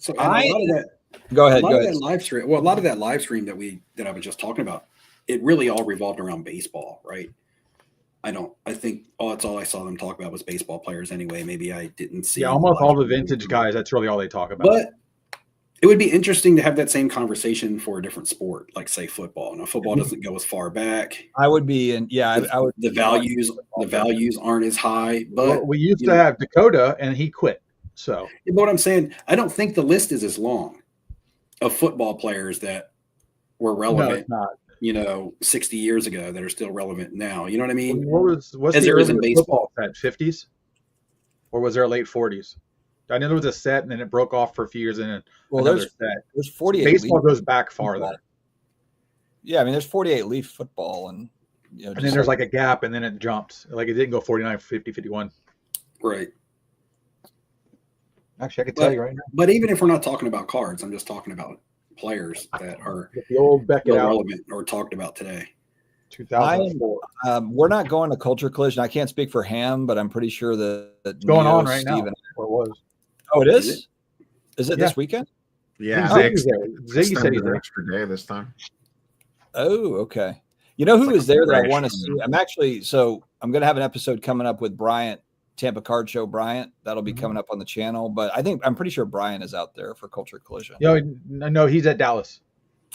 a lot of that. Go ahead. A lot of that live stream. Well, a lot of that live stream that I was just talking about, it really all revolved around baseball, right? I think that's all I saw them talk about was baseball players anyway. Maybe I didn't see. Yeah, almost all the vintage guys. That's really all they talk about. But it would be interesting to have that same conversation for a different sport, like say football. Now, football doesn't go as far back. I would be in. Yeah, I would. The values aren't as high. But we used to have Dakota, and he quit. So, but what I'm saying, I don't think the list is as long of football players that were relevant. No, it's not. 60 years ago that are still relevant now. You know what I mean? What's as there is in baseball? Set 50s, or was there a late 40s? I know there was a set, and then it broke off for a few years, and then another set. There's 48. Baseball goes back farther. Yeah, I mean, there's 48 leaf football, and and then there's like a gap, and then it jumped. Like it didn't go 49, 50, 51. Right. Actually, I could tell you right now. But even if we're not talking about cards, I'm just talking about players that are the old Beckett relevant or talked about today. 2004. We're not going to Culture Collision. I can't speak for Hamm, but I'm pretty sure that it's going on right now. Or it was. Oh, it is? Is it this weekend? Yeah. Ziggy said he's an extra day this time. Oh, okay. You know who is there that I want to see? I'm going to have an episode coming up with Bryant, Tampa Card Show Bryant. That'll be coming up on the channel, but I'm pretty sure Brian is out there for Culture Collision. No, he's at Dallas.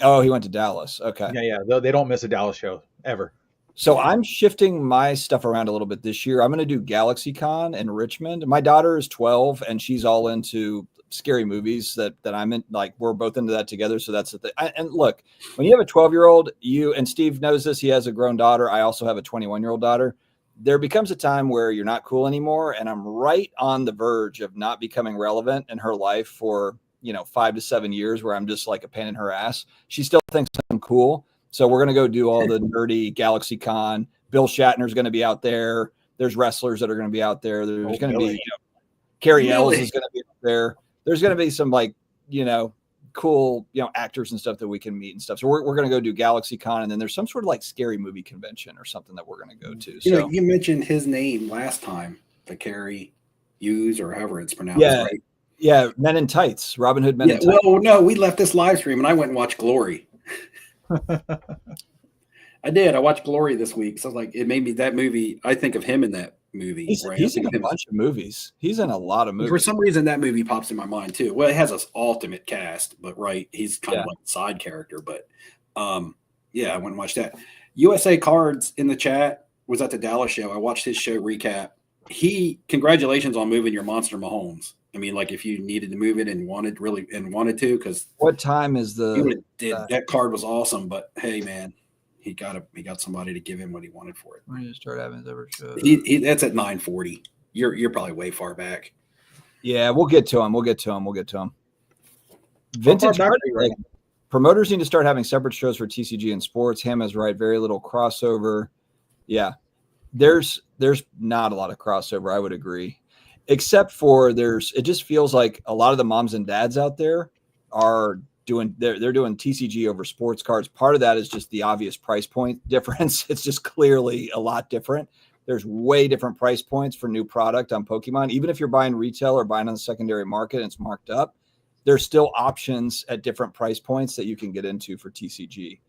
Oh, he went to Dallas. Okay. Yeah. They don't miss a Dallas show ever. So I'm shifting my stuff around a little bit this year. I'm going to do GalaxyCon in Richmond. My daughter is 12 and she's all into scary movies that I'm in. Like, we're both into that together. So that's the thing. And look, when you have a 12-year-old, and Steve knows this, he has a grown daughter. I also have a 21-year-old daughter. There becomes a time where you're not cool anymore. And I'm right on the verge of not becoming relevant in her life for, 5 to 7 years, where I'm just like a pain in her ass. She still thinks I'm cool. So we're going to go do all the nerdy GalaxyCon. Bill Shatner's going to be out there. There's wrestlers that are going to be out there. There's going to be, Carrie Ells is going to be out there. There's going to be some cool, actors and stuff that we can meet and stuff. So we're going to go do GalaxyCon, and then there's some sort of like scary movie convention or something that we're going to go to. So you mentioned his name last time, the Carrie Hughes or however it's pronounced. Yeah, right? Yeah, Men in Tights, Robin Hood Men in Tights. Well, no, we left this live stream and I went and watched Glory. I did. I watched Glory this week. So I was like, it made me that movie. I think of him in that movie. He's in a bunch of movies. He's in a lot of movies. For some reason, that movie pops in my mind too. Well, it has an ultimate cast, but he's kind of like a side character. But I went and watched that. USA Cards in the chat was at the Dallas show. I watched his show recap. Congratulations on moving your monster Mahomes. I mean, like if you needed to move it and wanted to, because what time is that card was awesome. But hey, man, he got somebody to give him what he wanted for it. When you start having ever shows, that's at 9:40. You're probably way far back. Yeah, we'll get to him. Vintage card, promoters need to start having separate shows for TCG and sports. Hamm is right. Very little crossover. Yeah, there's not a lot of crossover. I would agree. Except for it just feels like a lot of the moms and dads out there are they're doing TCG over sports cards. Part of that is just the obvious price point difference. It's just clearly a lot different. There's way different price points for new product on Pokemon. Even if you're buying retail or buying on the secondary market and it's marked up, there's still options at different price points that you can get into for TCG.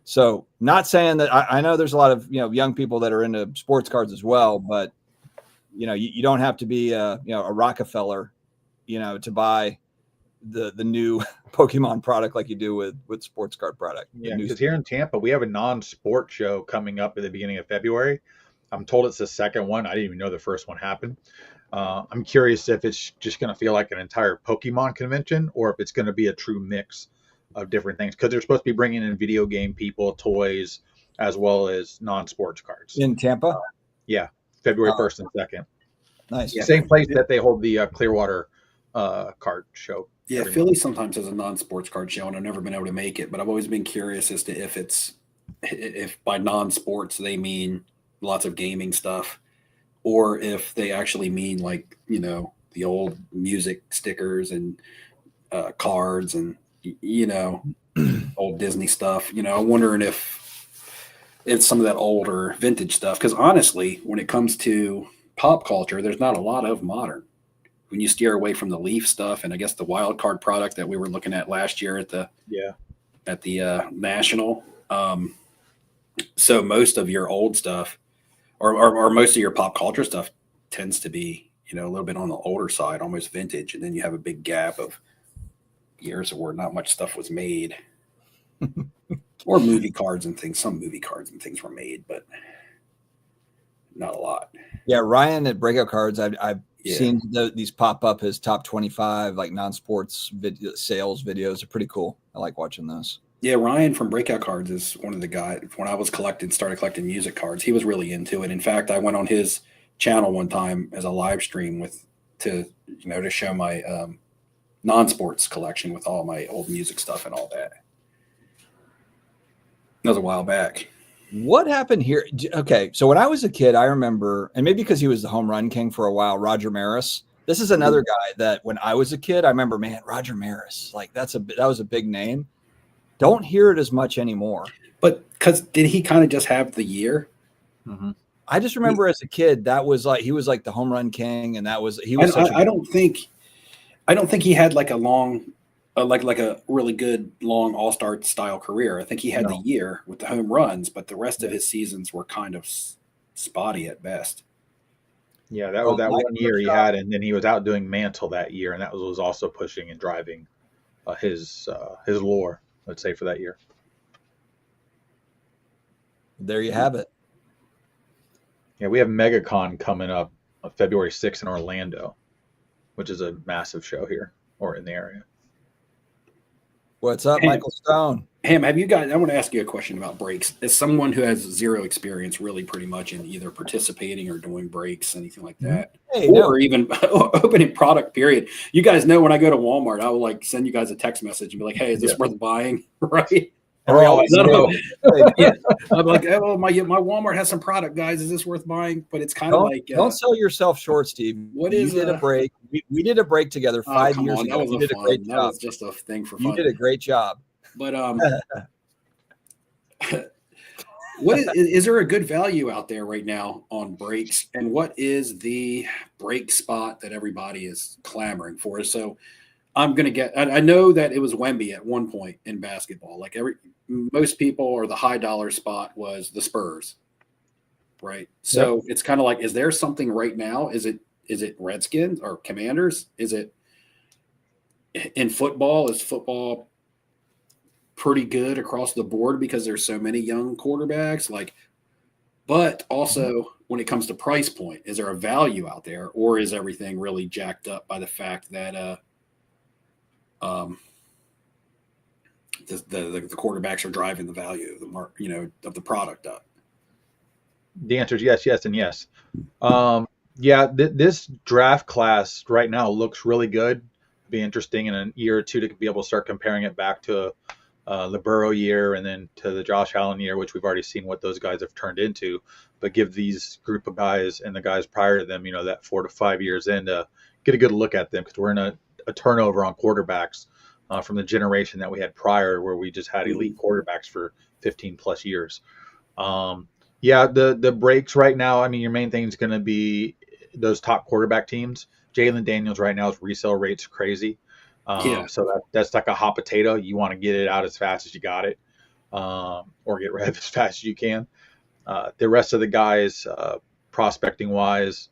So not saying that I know there's a lot of, young people that are into sports cards as well, but you don't have to be a Rockefeller, to buy the new Pokemon product like you do with sports card product. Yeah, because here in Tampa, we have a non-sport show coming up at the beginning of February. I'm told it's the second one. I didn't even know the first one happened. I'm curious if it's just going to feel like an entire Pokemon convention or if it's going to be a true mix of different things. Because they're supposed to be bringing in video game people, toys, as well as non-sports cards. In Tampa? Yeah, February 1st and 2nd. Nice. Yeah. Same place that they hold the Clearwater card show. Yeah, Philly sometimes has a non-sports card show, and I've never been able to make it. But I've always been curious as to if by non-sports they mean lots of gaming stuff, or if they actually mean like the old music stickers and cards and old Disney stuff. I'm wondering if it's some of that older vintage stuff. Because honestly, when it comes to pop culture, there's not a lot of modern. When you steer away from the Leaf stuff and I guess the wild card product that we were looking at last year at the National. So most of your old stuff or most of your pop culture stuff tends to be, a little bit on the older side, almost vintage. And then you have a big gap of years where not much stuff was made or movie cards and things. Some movie cards and things were made, but not a lot. Yeah. Ryan at Breakout Cards, I've seen these pop up as top 25, like non-sports sales videos. Are pretty cool. I like watching those. Yeah, Ryan from Breakout Cards is one of the guys. When I was started collecting music cards, he was really into it. In fact, I went on his channel one time as a live stream to show my non-sports collection with all my old music stuff and all that. That was a while back. What happened here? Okay, so when I was a kid, I remember, and maybe because he was the home run king for a while, Roger Maris. This is another guy that when I was a kid, I remember, man, Roger Maris, like that was a big name. Don't hear it as much anymore. But because did he kind of just have the year? Mm-hmm. I just remember as a kid that was like he was like the home run king, and that was he was. I don't think he had like a long, like a really good long all-star style career. I think he had the year with the home runs, but the rest of his seasons were kind of spotty at best. Yeah, that was that 1 year he had, and then he was out doing Mantle that year, and that was also pushing and driving his lore, let's say, for that year. There you have it. Yeah, we have MegaCon coming up on February 6th in Orlando, which is a massive show here or in the area. What's up, Hamm, Michael Stone? Hamm, have you guys? I want to ask you a question about breaks. As someone who has zero experience, really, pretty much in either participating or doing breaks, anything like that, or even opening product. Period. You guys know when I go to Walmart, I will like send you guys a text message and be like, "Hey, is this worth buying?" Right? And we always know. I'm like, "Oh, my Walmart has some product, guys. Is this worth buying?" But it's kind of like don't sell yourself short, Steve. You did a break? We did a break together 5 years ago. You did a great job. That was just a thing for fun. You did a great job. But is there a good value out there right now on breaks? And what is the break spot that everybody is clamoring for? So I'm going to get, I know that it was Wemby at one point in basketball. Like most people, or the high dollar spot was the Spurs, right? So It's kind of like, is there something right now? Is it Redskins or Commanders? Is it in football? Is football pretty good across the board because there's so many young quarterbacks? But also when it comes to price point, is there a value out there, or is everything really jacked up by the fact that the quarterbacks are driving the value of of the product up? The answer is yes, and yes. This draft class right now looks really good. It'd be interesting in a year or two to be able to start comparing it back to the Burrow year and then to the Josh Allen year, which we've already seen what those guys have turned into. But give these group of guys and the guys prior to them, that 4 to 5 years in to get a good look at them, because we're in a turnover on quarterbacks from the generation that we had prior, where we just had elite quarterbacks for 15 plus years. The breaks right now, I mean, your main thing is going to be those top quarterback teams. Jalen Daniels right now, his resale rate's crazy. So that's like a hot potato. You want to get it out as fast as you got it, or get rid of it as fast as you can. The rest of the guys, prospecting wise,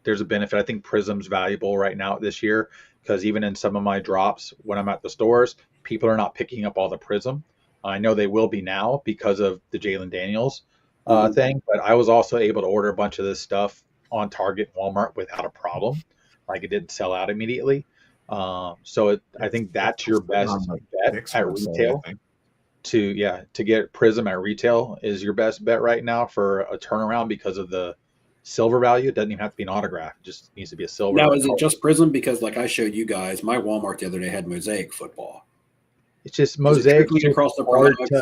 there's a benefit. I think Prism's valuable right now this year, because even in some of my drops when I'm at the stores, people are not picking up all the Prism. I know they will be now because of the Jalen Daniels thing, but I was also able to order a bunch of this stuff on Target and Walmart without a problem. Like, it didn't sell out immediately. I think that's your best bet at retail. To get Prism at retail is your best bet right now for a turnaround because of the silver value. It doesn't even have to be an autograph; it just needs to be a silver. Now, is it just Prism? Because like I showed you guys, my Walmart the other day had Mosaic football. It's just Mosaic across the product.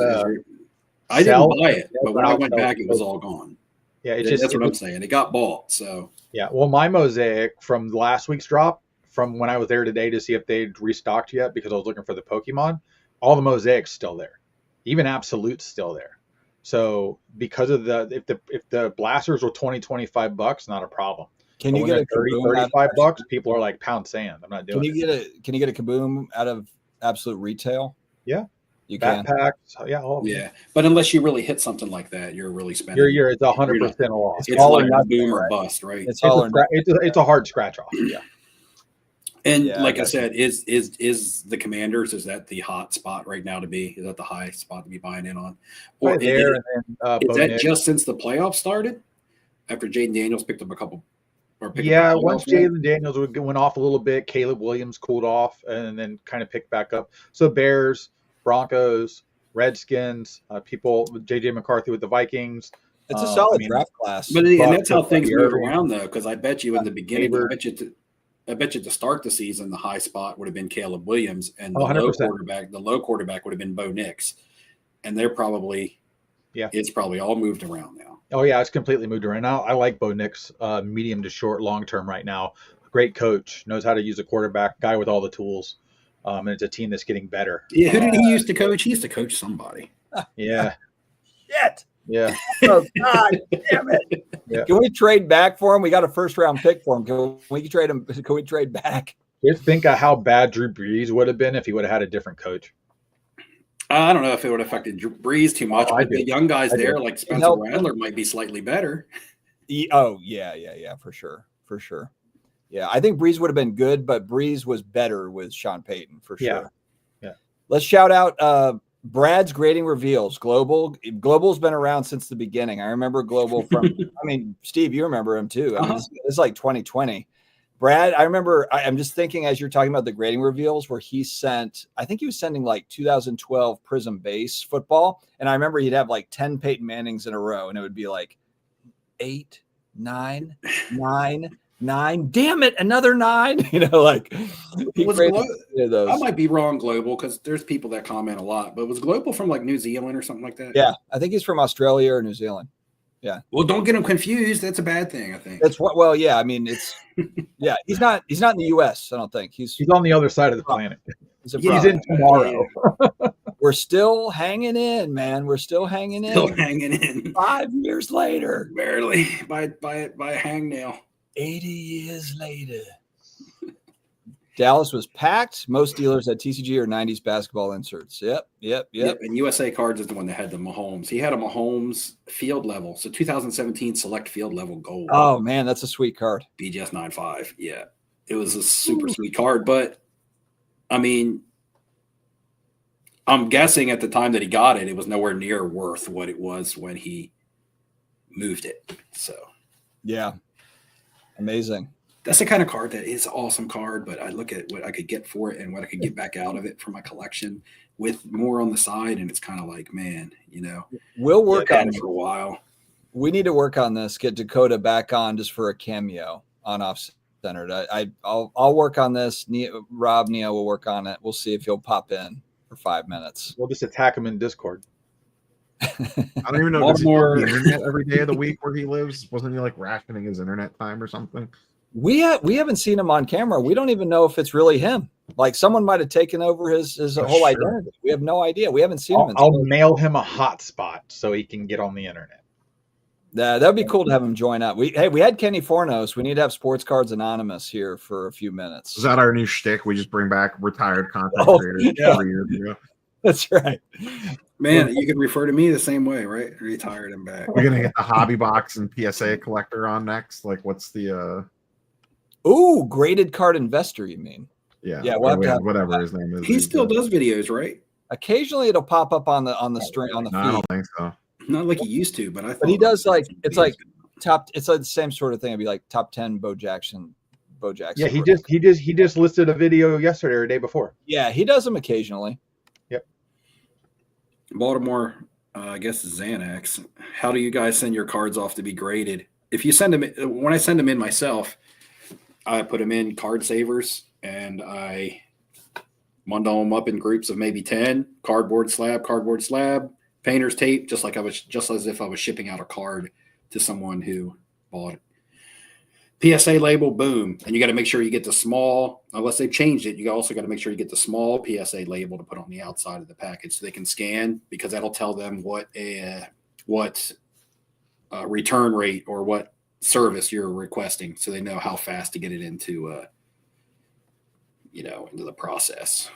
I didn't buy it, but when I went back, it was all gone. Yeah, that's what I'm saying. It got bought. So yeah, well, my Mosaic from last week's drop, from when I was there today to see if they'd restocked yet, because I was looking for the Pokemon, all the Mosaics still there, even Absolute's still there. So because of if the blasters were $20-$25, not a problem. Can you get a $30-$35? People are like, pound sand. I'm not doing it. Can you get a Kaboom out of Absolute retail? Yeah. You backpacks, yeah, but unless you really hit something like that, you're really spending. It's 100% a loss. It's all like a boom or bust, right? It's a hard scratch off. Yeah. And like I said, is the Commanders, is that the hot spot right now to be? Is that the high spot to be buying in on? Or is that just since the playoffs started? After Jaden Daniels picked up a couple. Once Jalen Daniels went off a little bit, Caleb Williams cooled off and then kind of picked back up. So Bears, Broncos, Redskins, JJ McCarthy with the Vikings. It's a solid draft class. But and that's how things move around, though, because I bet you in the beginning, I bet you to start the season, the high spot would have been Caleb Williams, and the low quarterback would have been Bo Nix. And they're probably it's probably all moved around now. Oh yeah, it's completely moved around now. I like Bo Nix, medium to short, long term right now. Great coach, knows how to use a quarterback, guy with all the tools. And it's a team that's getting better. Yeah, who did he used to coach? He used to coach somebody. Yeah. Shit. Yeah. Oh God, damn it. Yeah. Can we trade back for him? We got a first round pick for him. Can we trade him? Can we trade back? Just think of how bad Drew Brees would have been if he would have had a different coach. I don't know if it would have affected Brees too much, but the young guys there, like Spencer Rattler, might be slightly better. Yeah, for sure. Yeah, I think Brees would have been good, but Brees was better with Sean Payton for sure. Yeah. Let's shout out Brad's grading reveals. Global's been around since the beginning. I remember Global from. I mean, Steve, you remember him too. I mean, it's like 2020. Brad, I remember. I'm just thinking as you're talking about the grading reveals, where he sent. I think he was sending like 2012 Prism base football, and I remember he'd have like 10 Peyton Mannings in a row, and it would be like 8, 9, 9. 9, damn it, another 9. Like those. I might be wrong, Global, because there's people that comment a lot, but was Global from like New Zealand or something like that? Yeah, I think he's from Australia or New Zealand. Yeah. Well, don't get him confused. That's a bad thing, I think. That's what. Well, yeah. I mean, it's he's not in the U.S. I don't think he's on the other side of the planet. He's in tomorrow. We're still hanging in, man. We're still hanging in. 5 years later, barely by a hangnail. 80 years later. Dallas was packed. Most dealers at TCG are 90s basketball inserts. Yep. And USA Cards is the one that had the Mahomes. He had a Mahomes field level. So 2017 select field level gold. Oh, man, that's a sweet card. BGS 9.5. Yeah. It was a super sweet card. But, I mean, I'm guessing at the time that he got it, it was nowhere near worth what it was when he moved it. So, yeah. Amazing. That's the kind of card that is an awesome card, but I look at what I could get for it and what I could get back out of it for my collection with more on the side, and it's kind of like, man, we'll work on it for a while. We need to work on this. Get Dakota back on just for a cameo on Off Centered. I'll work on this. Rob Neo will work on it. We'll see if he'll pop in for 5 minutes. We'll just attack him in Discord. I don't even know. Does he have the internet every day of the week where he lives? Wasn't he like rationing his internet time or something? We haven't seen him on camera. We don't even know if it's really him. Like someone might have taken over his whole identity. We have no idea. We haven't seen him. I'll mail him a hotspot so he can get on the internet. That'd be cool to have him join up. We had Kenny Fornos. We need to have Sports Cards Anonymous here for a few minutes. Is that our new shtick? We just bring back retired content creators 3 years ago. That's right. Man, you could refer to me the same way, right? Retired and back. We're gonna get the hobby box and PSA collector on next. Like, what's the graded card investor, you mean? Yeah, we'll have to have whatever his name is. He still does videos, right? Occasionally it'll pop up on the string on the feed. I don't think so. Not like he used to, but I thought. But he does like it's like the same sort of thing. It'd be like top 10 Bo Jackson. Yeah, he just listed a video yesterday or the day before. Yeah, he does them occasionally. Yep. Baltimore, I guess Xanax. How do you guys send your cards off to be graded? If you send them, when I send them in myself, I put them in card savers and I bundle them up in groups of maybe 10. Cardboard slab, painter's tape, just as if I was shipping out a card to someone who bought it. PSA label, boom. And you got to make sure you get the small, unless they've changed it, you also got to make sure you get the small PSA label to put on the outside of the package so they can scan, because that'll tell them what return rate or what service you're requesting, so they know how fast to get it into into the process.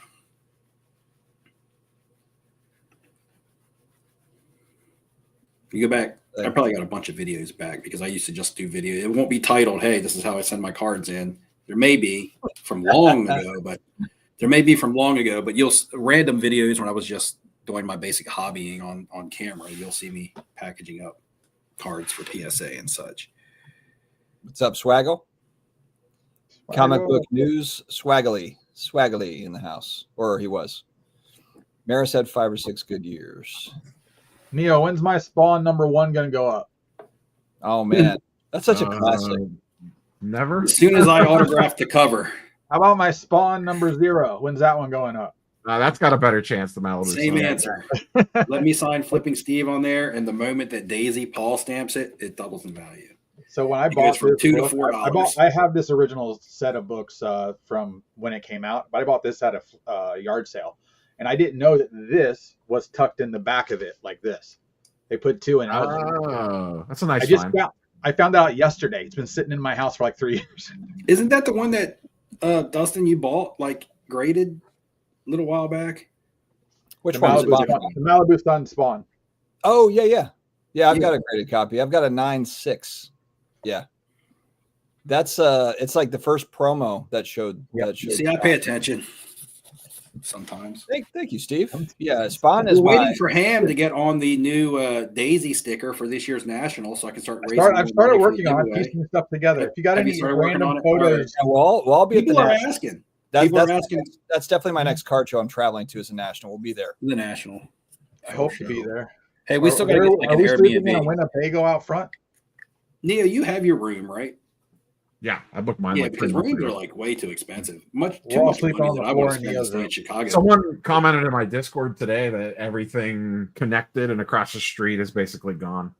You go back. I probably got a bunch of videos back because I used to just do video. It won't be titled, "Hey, this is how I send my cards in." There may be from long ago, but you'll random videos when I was just doing my basic hobbying on camera. You'll see me packaging up cards for PSA and such. What's up, Swaggle? Comic book news, Swaggly in the house, or he was. Maris had 5 or 6 good years. Neo, when's my Spawn #1 gonna go up? Oh man, that's such a classic. Never. As soon as I autograph the cover. How about my Spawn #0? When's that one going up? That's got a better chance than Malibu. Same answer. Let me sign Flipping Steve on there, and the moment that Daisy Paul stamps it, it doubles in value. So when I bought from this $2 book, to $4, I have this original set of books from when it came out, but I bought this at a yard sale. And I didn't know that this was tucked in the back of it like this. They put 2 in. Oh, that's a nice find. I found out yesterday. It's been sitting in my house for like 3 years. Isn't that the one that Dustin, you bought like graded a little while back? Which one? The Malibu Sun Spawn. Oh yeah. I've got a graded copy. I've got a 9.6. Yeah. That's it's like the first promo that showed. See, I pay attention sometimes. Thank you, Steve. Yeah, Spawn is waiting for Hamm to get on the new Daisy sticker for this year's National, so I can start raising. I've started working on piecing stuff together. If you got any random photos, I'll be People at the are National. asking. That's definitely my next card show I'm traveling to as a National. We'll be there. The National. I hope to be there. Hey, we still got to get like an Airbnb. On Winnebago out front. Neo, you have your room, right? Yeah, I booked mine. Yeah, because rooms are like way too expensive. Too much money that I want to spend in Chicago. Someone commented in my Discord today that everything connected and across the street is basically gone.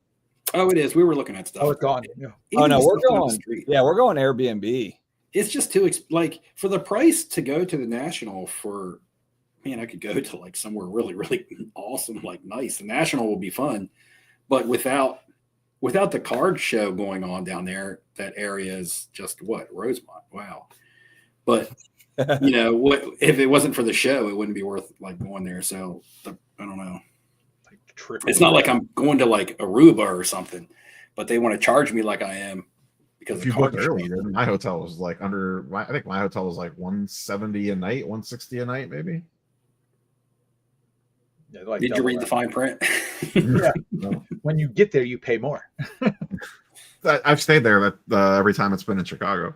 Oh, it is. We were looking at stuff. Oh, it's gone. Yeah. Oh no, we're going. Yeah, we're going Airbnb. It's just too like for the price to go to the National for. Man, I could go to like somewhere really, really awesome, like nice. The National will be fun, but without the card show going on down there, that area is just Rosemont. Wow. But what if it wasn't for the show, it wouldn't be worth like going there. So I don't know. It's not like I'm going to like Aruba or something, but they want to charge me like I am because if you booked earlier. My hotel was like I think my hotel was like $170 a night, $160 a night, maybe. Yeah, like did you read the fine print? Yeah. When you get there, you pay more. I've stayed there every time it's been in Chicago.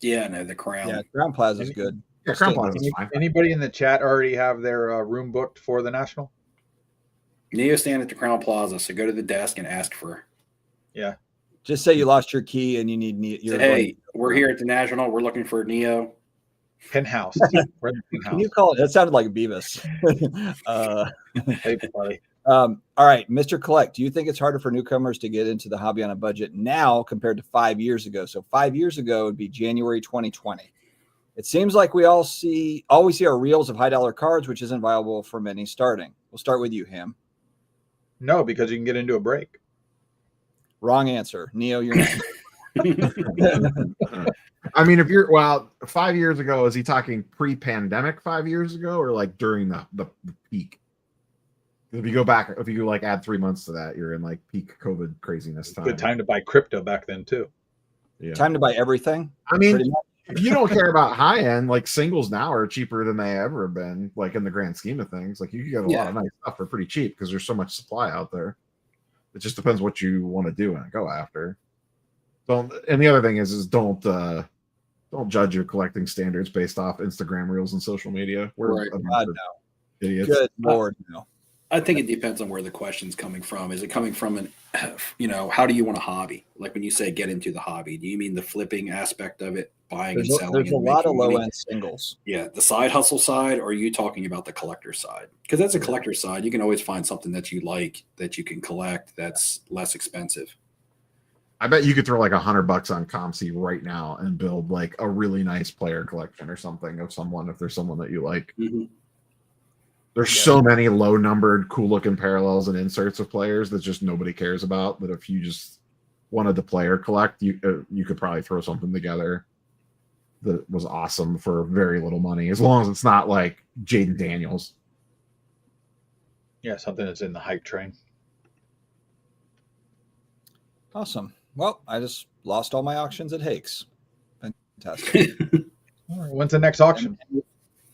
Yeah, no, the Crown. Yeah, Crown Plaza is good. Yeah, Crown Plaza is fine. Anybody in the chat already have their room booked for the National? Neo stand at the Crown Plaza, so go to the desk and ask for. Yeah. Just say you lost your key and you need your. Hey, we're here at the National. We're looking for Neo. Penthouse. Can you call it? That sounded like Beavis. Hey, buddy. All right, Mr. Collect, do you think it's harder for newcomers to get into the hobby on a budget now compared to 5 years ago? So 5 years ago would be January 2020. It seems like we always see our reels of high dollar cards, which isn't viable for many starting. We'll start with you, Hamm. No, because you can get into a break. Wrong answer. Neo, you're next. I mean, 5 years ago, is he talking pre-pandemic 5 years ago or like during the peak? If you go back, if you like add 3 months to that, you're in like peak COVID craziness time. Good time to buy crypto back then too. Yeah. Time to buy everything. I mean, if you don't care about high end, like singles now are cheaper than they ever have been, like in the grand scheme of things. Like you can get a lot of nice stuff for pretty cheap because there's so much supply out there. It just depends what you want to do and go after. And the other thing is don't judge your collecting standards based off Instagram reels and social media. We're idiots. Good Lord, no. I think it depends on where the question's coming from. Is it coming from how do you want a hobby? Like when you say get into the hobby, do you mean the flipping aspect of it, buying and selling? There's a lot of low-end singles. Yeah, the side hustle side, or are you talking about the collector side? Because that's a collector side. You can always find something that you like that you can collect that's less expensive. I bet you could throw like $100 on ComC right now and build like a really nice player collection or something of someone if there's someone that you like. Mm-hmm. There's so many low-numbered, cool-looking parallels and inserts of players that just nobody cares about. That if you just wanted to player collect, you could probably throw something together that was awesome for very little money, as long as it's not like Jaden Daniels. Yeah, something that's in the hype train. Awesome. Well, I just lost all my auctions at Hakes. Fantastic. All right, when's the next auction?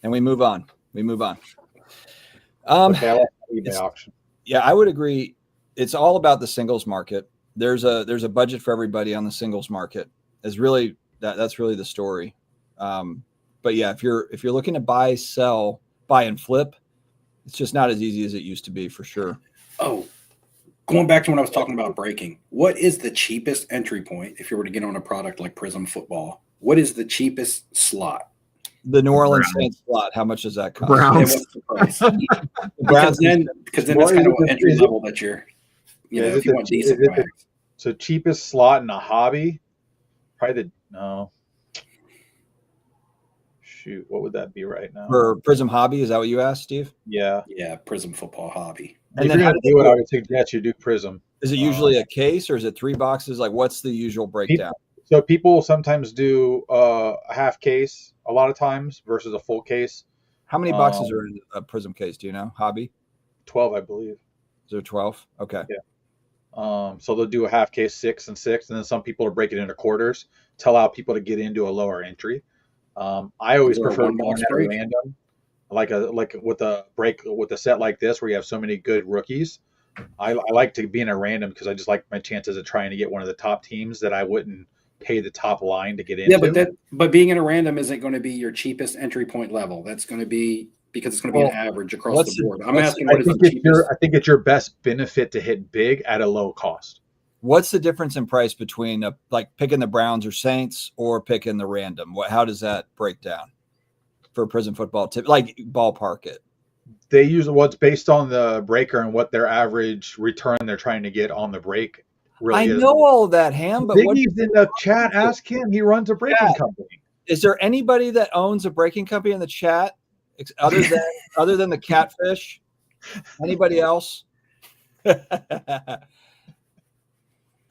And we move on. Okay, I like eBay auction. Yeah, I would agree. It's all about the singles market. There's a budget for everybody on the singles market. Is really that's really the story. But yeah, if you're looking to buy, sell, buy and flip, it's just not as easy as it used to be for sure. Oh, going back to when I was talking about breaking, what is the cheapest entry point if you were to get on a product like Prism Football? What is the cheapest slot? The New Orleans Saints slot. How much does that cost? Browns. What's the price? because then that's kind of entry level that you're, if you want decent packs. So cheapest slot in a hobby, probably shoot, what would that be right now? For Prism Hobby, is that what you asked, Steve? Yeah. Yeah, Prism Football Hobby. And if you're going to do it, I would suggest you do Prism. Is it usually a case or is it 3 boxes? Like, what's the usual breakdown? So people sometimes do a half case a lot of times versus a full case. How many boxes are in a Prism case? Do you know? Hobby? 12, I believe. Is there 12? Okay. Yeah. So they'll do a half case, 6 and 6, and then some people are breaking into quarters to allow people to get into a lower entry. I always prefer going at a random, like with a break with a set like this where you have so many good rookies. I like to be in a random because I just like my chances of trying to get one of the top teams that I wouldn't pay the top line to get into. Yeah, but being in a random isn't going to be your cheapest entry point level. That's going to be because it's going to be an average across the board. I'm asking what is the cheapest. I think it's your best benefit to hit big at a low cost. What's the difference in price between like picking the Browns or Saints or picking the random? How does that break down for Prism Football tip? Like ballpark it. They use what's based on the breaker and what their average return they're trying to get on the break. I know all of that, Hamm, but Biggie's in the chat. Ask him. He runs a breaking company. Is there anybody that owns a breaking company in the chat other than the Catfish? Anybody else? All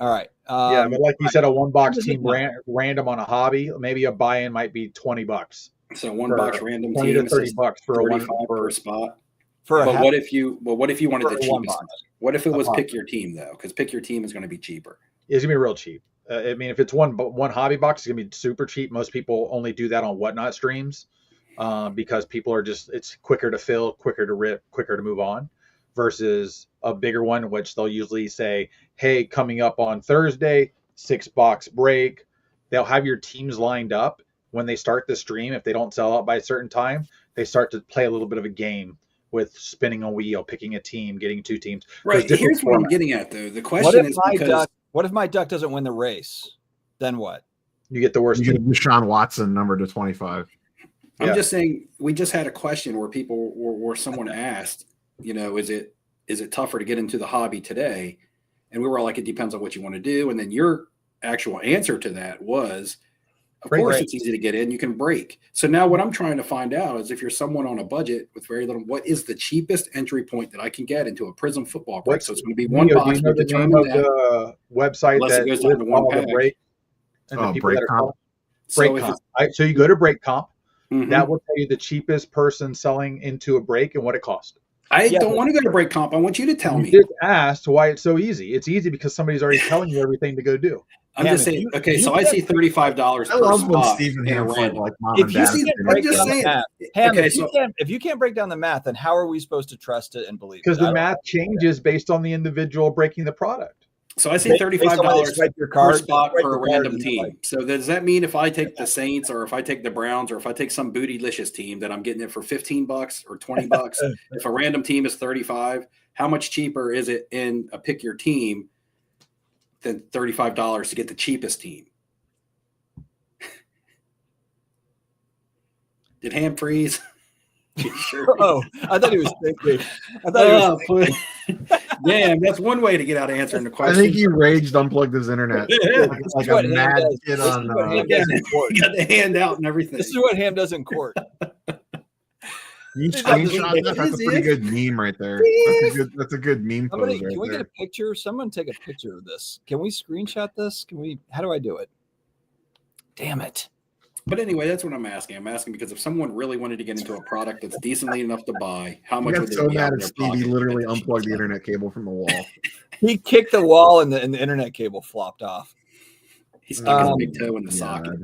right. Yeah, but like you said, a one-box team random on a hobby, maybe a buy-in might be $20. So one-box random 20 team to $30 for a one per spot. But what if you wanted the cheapest? What if it was pick your team though? Because pick your team is going to be cheaper. It's gonna be real cheap. I mean, if it's one hobby box, it's gonna be super cheap. Most people only do that on Whatnot streams because people are it's quicker to fill, quicker to rip, quicker to move on. Versus a bigger one, which they'll usually say, "Hey, coming up on Thursday, 6-box break." They'll have your teams lined up when they start the stream. If they don't sell out by a certain time, they start to play a little bit of a game with spinning a wheel, picking a team, getting 2 teams. Right. Here's what I'm getting at, though. The question is what if my duck doesn't win the race? Then what? You get the worst. You get Deshaun Watson number to 25. I'm just saying. We just had a question where someone asked, is it tougher to get into the hobby today? And we were all like, it depends on what you want to do. And then your actual answer to that was, Of course, it's easy to get in. You can break. So now what I'm trying to find out is if you're someone on a budget with very little, what is the cheapest entry point that I can get into a Prism football break? So it's going to be one box. Do you know the name of the website that goes down to one pack. The break and the people that are Break Comp. So you go to Break Comp. Mm-hmm. That will tell you the cheapest person selling into a break and what it costs. I don't want to go to Break Comp. I want you to tell me. You just asked why it's so easy. It's easy because somebody's already telling you everything to go do. I'm just saying. Okay, so I see $35 I love when Stephen Hamm like mom and dad. I'm just saying. Hamm, if you can't break down the math, then how are we supposed to trust it and believe it? Because the math changes based on the individual breaking the product. So I see $35 per spot per random team. So does that mean if I take the Saints or if I take the Browns or if I take some bootylicious team that I'm getting it for $15 or $20? If a random team is $35, how much cheaper is it in a pick your team than $35 to get the cheapest team? Did Hamm freeze? Sure. Oh, I thought he was thinking. Damn, that's one way to get out of answering the question. I think he raged, unplugged his internet. like a mad kid on. He got the hand out and everything. This is what Hamm does in court. You screenshot that? That's a pretty good meme right there. That's a good meme pose right Can we there. get a picture? Someone take a picture of this. Can we screenshot this? How do I do it? Damn it. But anyway, that's what I'm asking. I'm asking because if someone really wanted to get into a product that's decently enough to buy, how much would they so be mad out of at their Steve, he pocket? literally unplugged the internet cable from the wall. He kicked the wall and the internet cable flopped off. He stuck his big toe in the socket.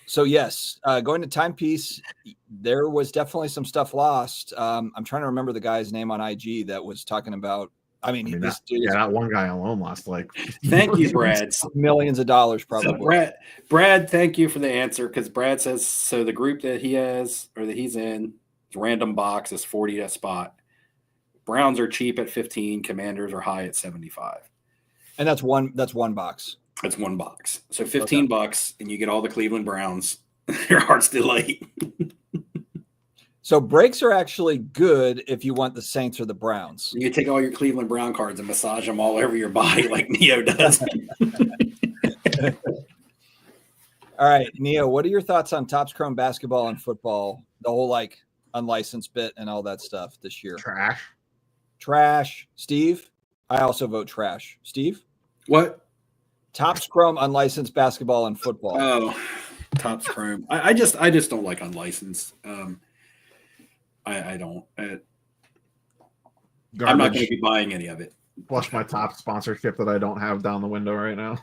So yes, going to Timepiece, there was definitely some stuff lost. I'm trying to remember the guy's name on IG that was talking about. That one guy alone lost like. Thank you, Brad. Millions of dollars, probably. So Brad, thank you for the answer because Brad says so. The group that he has or that he's in, random box is 40 a spot. Browns are cheap at 15. Commanders are high at 75. And that's one box. That's one box. So $15, and you get all the Cleveland Browns. Your heart's delight. So breaks are actually good if you want the Saints or the Browns. You take all your Cleveland Brown cards and massage them all over your body like Neo does. All right, Neo, what are your thoughts on Topps Chrome basketball and football? The whole unlicensed bit and all that stuff this year. Trash. Steve? I also vote trash. Steve? What? Topps Chrome unlicensed basketball and football. Oh, Topps Chrome. I just don't like unlicensed. I don't. I'm not going to be buying any of it. Flush my top sponsorship that I don't have down the window right now.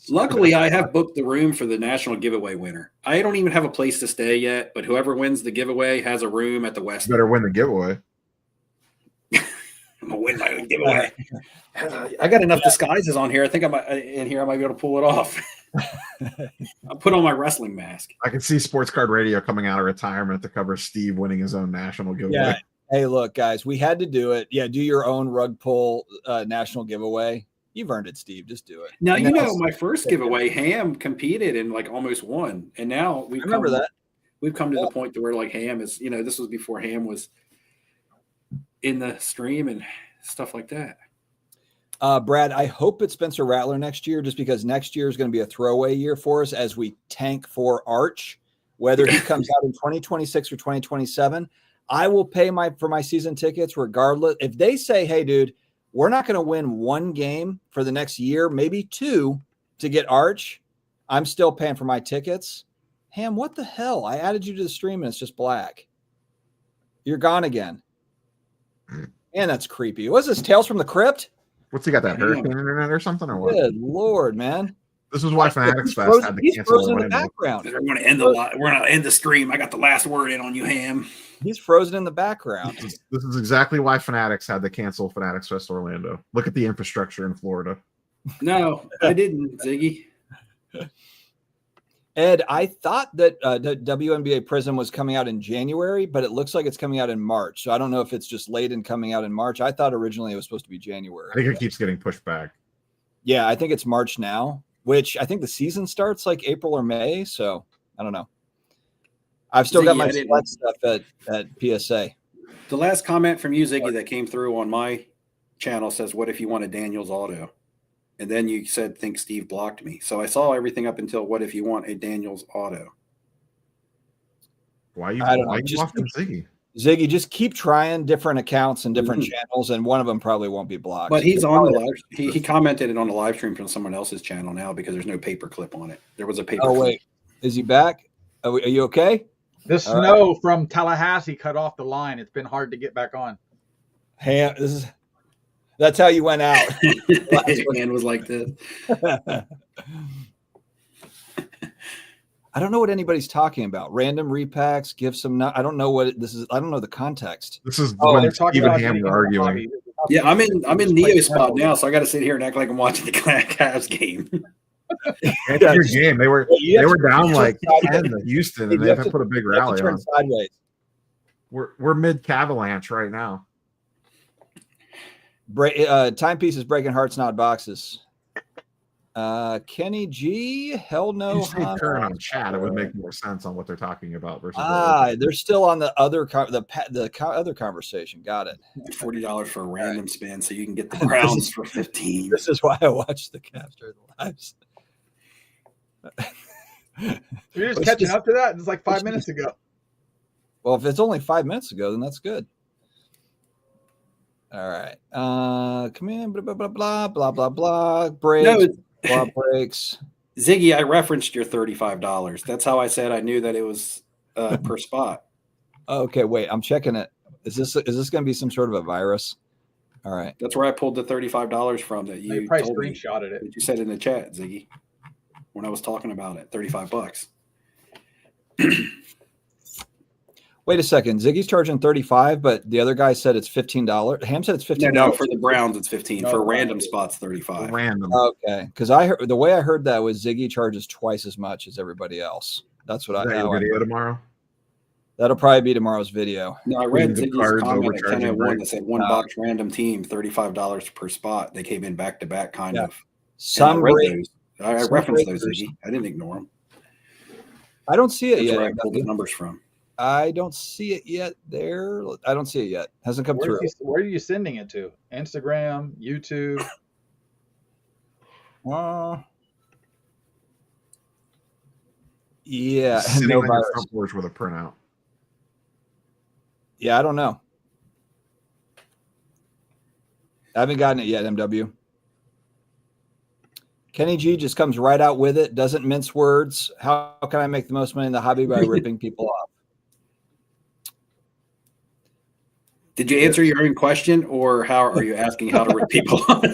Luckily, I have booked the room for the national giveaway winner. I don't even have a place to stay yet, but whoever wins the giveaway has a room at the West. Better win the giveaway. I'm gonna win my own giveaway. I got enough disguises on here. I think I might be able to pull it off. I'll put on my wrestling mask. I can see Sports Card Radio coming out of retirement to cover Steve winning his own national giveaway. Yeah. Hey, look, guys, we had to do it. Yeah, do your own rug pull national giveaway. You've earned it, Steve. Just do it. Now, my first giveaway, Hamm competed and almost won. And now we've come to the point to where Hamm is, this was before Hamm was in the stream and stuff like that. Brad, I hope it's Spencer Rattler next year, just because next year is going to be a throwaway year for us as we tank for Arch, whether he comes out in 2026 or 2027. I will pay for my season tickets regardless. If they say, hey, dude, we're not going to win one game for the next year, maybe two to get Arch, I'm still paying for my tickets. Hamm, what the hell? I added you to the stream and it's just black. You're gone again. Man, that's creepy. What's this, Tales from the Crypt? What's he got, that hurricane internet or something, or what? Good Lord, man. This is why Fanatics Fest had to cancel. He's frozen in the background. We're going to end the stream. I got the last word in on you, Hamm. He's frozen in the background. This is exactly why Fanatics had to cancel Fanatics Fest Orlando. Look at the infrastructure in Florida. No, I didn't, Ziggy. Ed, I thought that the WNBA Prism was coming out in January, but it looks like it's coming out in March. So I don't know if it's just late in coming out in March. I thought originally it was supposed to be January. I think it keeps getting pushed back. Yeah, I think it's March now, which I think the season starts April or May. So I don't know. I've still got my select stuff at PSA. The last comment from you, Ziggy, that came through on my channel says, what if you want a Daniels auto? And then you said, think Steve blocked me. So I saw everything up until what if you want a Daniels auto? Why you blocking Ziggy? Ziggy, just keep trying different accounts and different channels, and one of them probably won't be blocked. But he's on the live. He commented it on the live stream from someone else's channel now because there's no paper clip on it. There was a paper. Oh wait, is he back? Are you okay? The snow from Tallahassee cut off the line. It's been hard to get back on. Hey, that's how you went out. His hand was like this. I don't know what anybody's talking about. Random repacks, give some. I don't know what this is. I don't know the context. This is when Steve and Hamm are arguing. Yeah, I'm in Neo spot now, so I got to sit here and act like I'm watching the Cavs game. It's your game. They were down like 10 to Houston, and they have to put a big rally on. Sideways. We're mid Cavalanche right now. Timepiece is breaking hearts, not boxes. Kenny G, hell no. You say current on chat, it would make more sense on what they're talking about versus. They're still on the other other conversation. Got it. $40 for a random spin, so you can get the Browns for 15. This is why I watched the Cavs during the lives. You're just catching up to that. It's like 5 minutes ago. Well, if it's only 5 minutes ago, then that's good. All right. Come in. Blah blah blah blah blah blah. Breaks. Blah breaks. Ziggy, I referenced your $35. That's how I said I knew that it was per spot. Okay, wait. I'm checking it. Is this going to be some sort of a virus? All right. That's where I pulled the $35 from. That you probably screenshotted it. That you said in the chat, Ziggy, when I was talking about it. $35. Wait a second. Ziggy's charging 35, but the other guy said it's $15. Hamm said it's $15. No, for the Browns it's 15. For random spots, 35. Random. Okay, because I heard the way I heard that was Ziggy charges twice as much as everybody else. That's what I know. Video tomorrow. That'll probably be tomorrow's video. No, I read Ziggy's comment at 10:01 that said one box random team, $35 per spot. They came in back to back, kind of. Some I referenced those, Ziggy. I didn't ignore them. I don't see it yet. Where I pulled the numbers from. I don't see it yet there. I don't see it yet. Hasn't come through. Where are you sending it to? Instagram, YouTube? Yeah. Sitting on your front porch with a printout. Yeah, I don't know. I haven't gotten it yet, MW. Kenny G just comes right out with it, doesn't mince words. How can I make the most money in the hobby by ripping people off? Did you answer your own question, or how are you asking how to rip people off?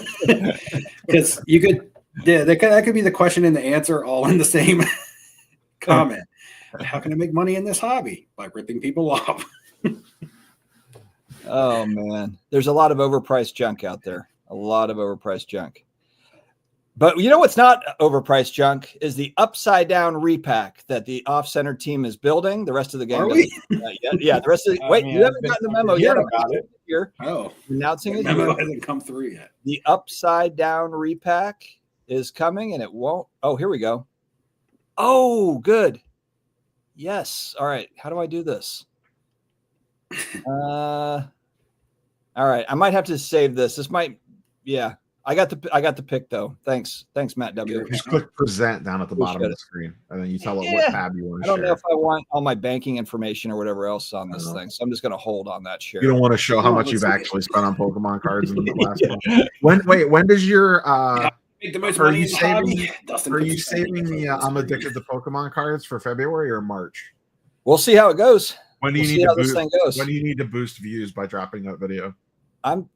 Because you could, that could be the question and the answer all in the same comment. How can I make money in this hobby? By ripping people off. Oh, man. There's a lot of overpriced junk out there. A lot of overpriced junk. But you know what's not overpriced junk is the upside down repack that the off-center team is building. The rest of the game doesn't yet. Yeah, the rest of the you haven't gotten the memo yet about it. Here. Oh, announcing it. The memo hasn't come through yet. The upside down repack is coming, and it won't. Oh, here we go. Oh, good. Yes. All right. How do I do this? All right. I might have to save this. This might. Yeah. I got the pick though. Thanks, Matt W. Just click present down at the bottom of the screen, and then you tell it what tab you want to share. I don't know if I want all my banking information or whatever else on this thing, so I'm just going to hold on that share. You don't want to show how much you've actually spent on Pokemon cards in the last one. When does your make the most money in the hobby? Are you saving the I'm addicted to Pokemon cards for February or March? We'll see how it goes. When do you need to boost? When do you need to boost views by dropping that video? I'm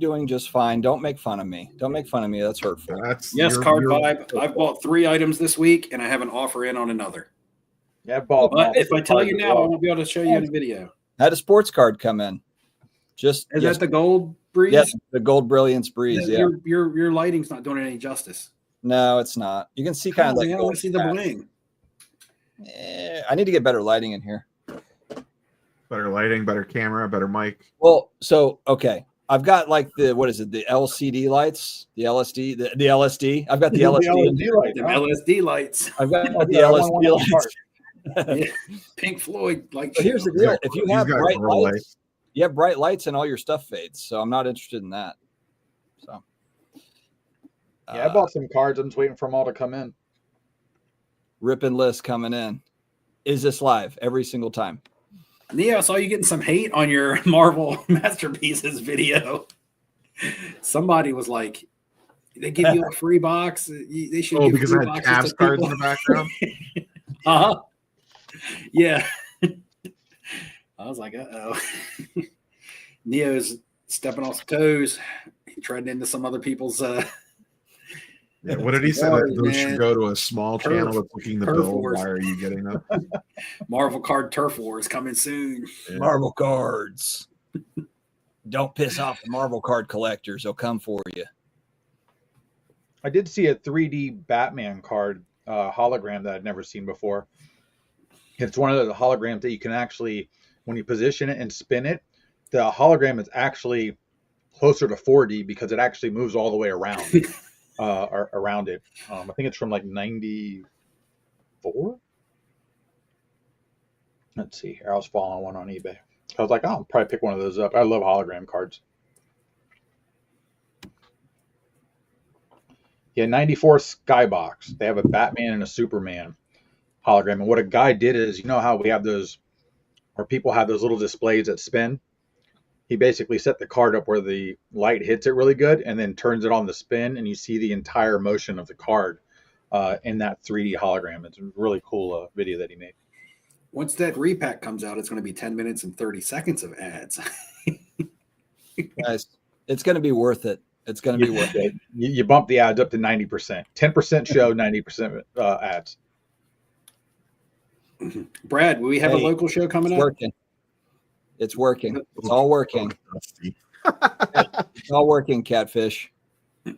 doing just fine. Don't make fun of me. Don't make fun of me. That's hurtful. Card Vibe. I've bought 3 items this week, and I have an offer in on another. Yeah, but if I tell you now, I won't be able to show you in a video. Had a sports card come in. Is that the Gold Breeze? Yes, the Gold Brilliance Breeze. Yeah. Your lighting's not doing it any justice. No, it's not. You can see kind of like. I want to see the bling. I need to get better lighting in here. Better lighting, better camera, better mic. Well, okay. I've got like the LCD lights, the LSD, the LSD. I've got the LSD lights. The LSD lights. I've got the LSD lights. Pink Floyd light. But here's the deal: if you have bright lights, you have bright lights, and all your stuff fades. So I'm not interested in that. So Yeah, I bought some cards. I'm just waiting for them all to come in. Ripping list coming in. Is this live every single time? Neo, I saw you getting some hate on your Marvel Masterpieces video. Somebody was like, they give you a free box. They should give because free I had boxes Cavs cards in the background. Uh-huh. Yeah. I was like, uh-oh. Neo's stepping off toes. He treading into some other people's Yeah, what did he say? Like, those should go to a small channel that's looking the bill. Wars. Why are you getting them? Marvel card turf wars coming soon. Yeah. Marvel cards. Don't piss off the Marvel card collectors. They'll come for you. I did see a 3D Batman card hologram that I'd never seen before. It's one of the holograms that you can actually, when you position it and spin it, the hologram is actually closer to 4D because it actually moves all the way around. Around it. I think it's from like 94. Let's see here. I was following one on eBay. I was like, oh, I'll probably pick one of those up. I love hologram cards. Yeah, 94 Skybox. They have a Batman and a Superman hologram. And what a guy did is, you know how we have those, or people have those little displays that spin? He basically set the card up where the light hits it really good and then turns it on the spin, and you see the entire motion of the card in that 3D hologram. It's a really cool video that he made. Once that repack comes out, it's going to be 10 minutes and 30 seconds of ads. Guys, it's going to be worth it. It's going to be worth it. You bump the ads up to 90%. 10% show, 90% ads. Brad, will we have a local show coming up? Working. It's working. It's all working. It's all working, Catfish.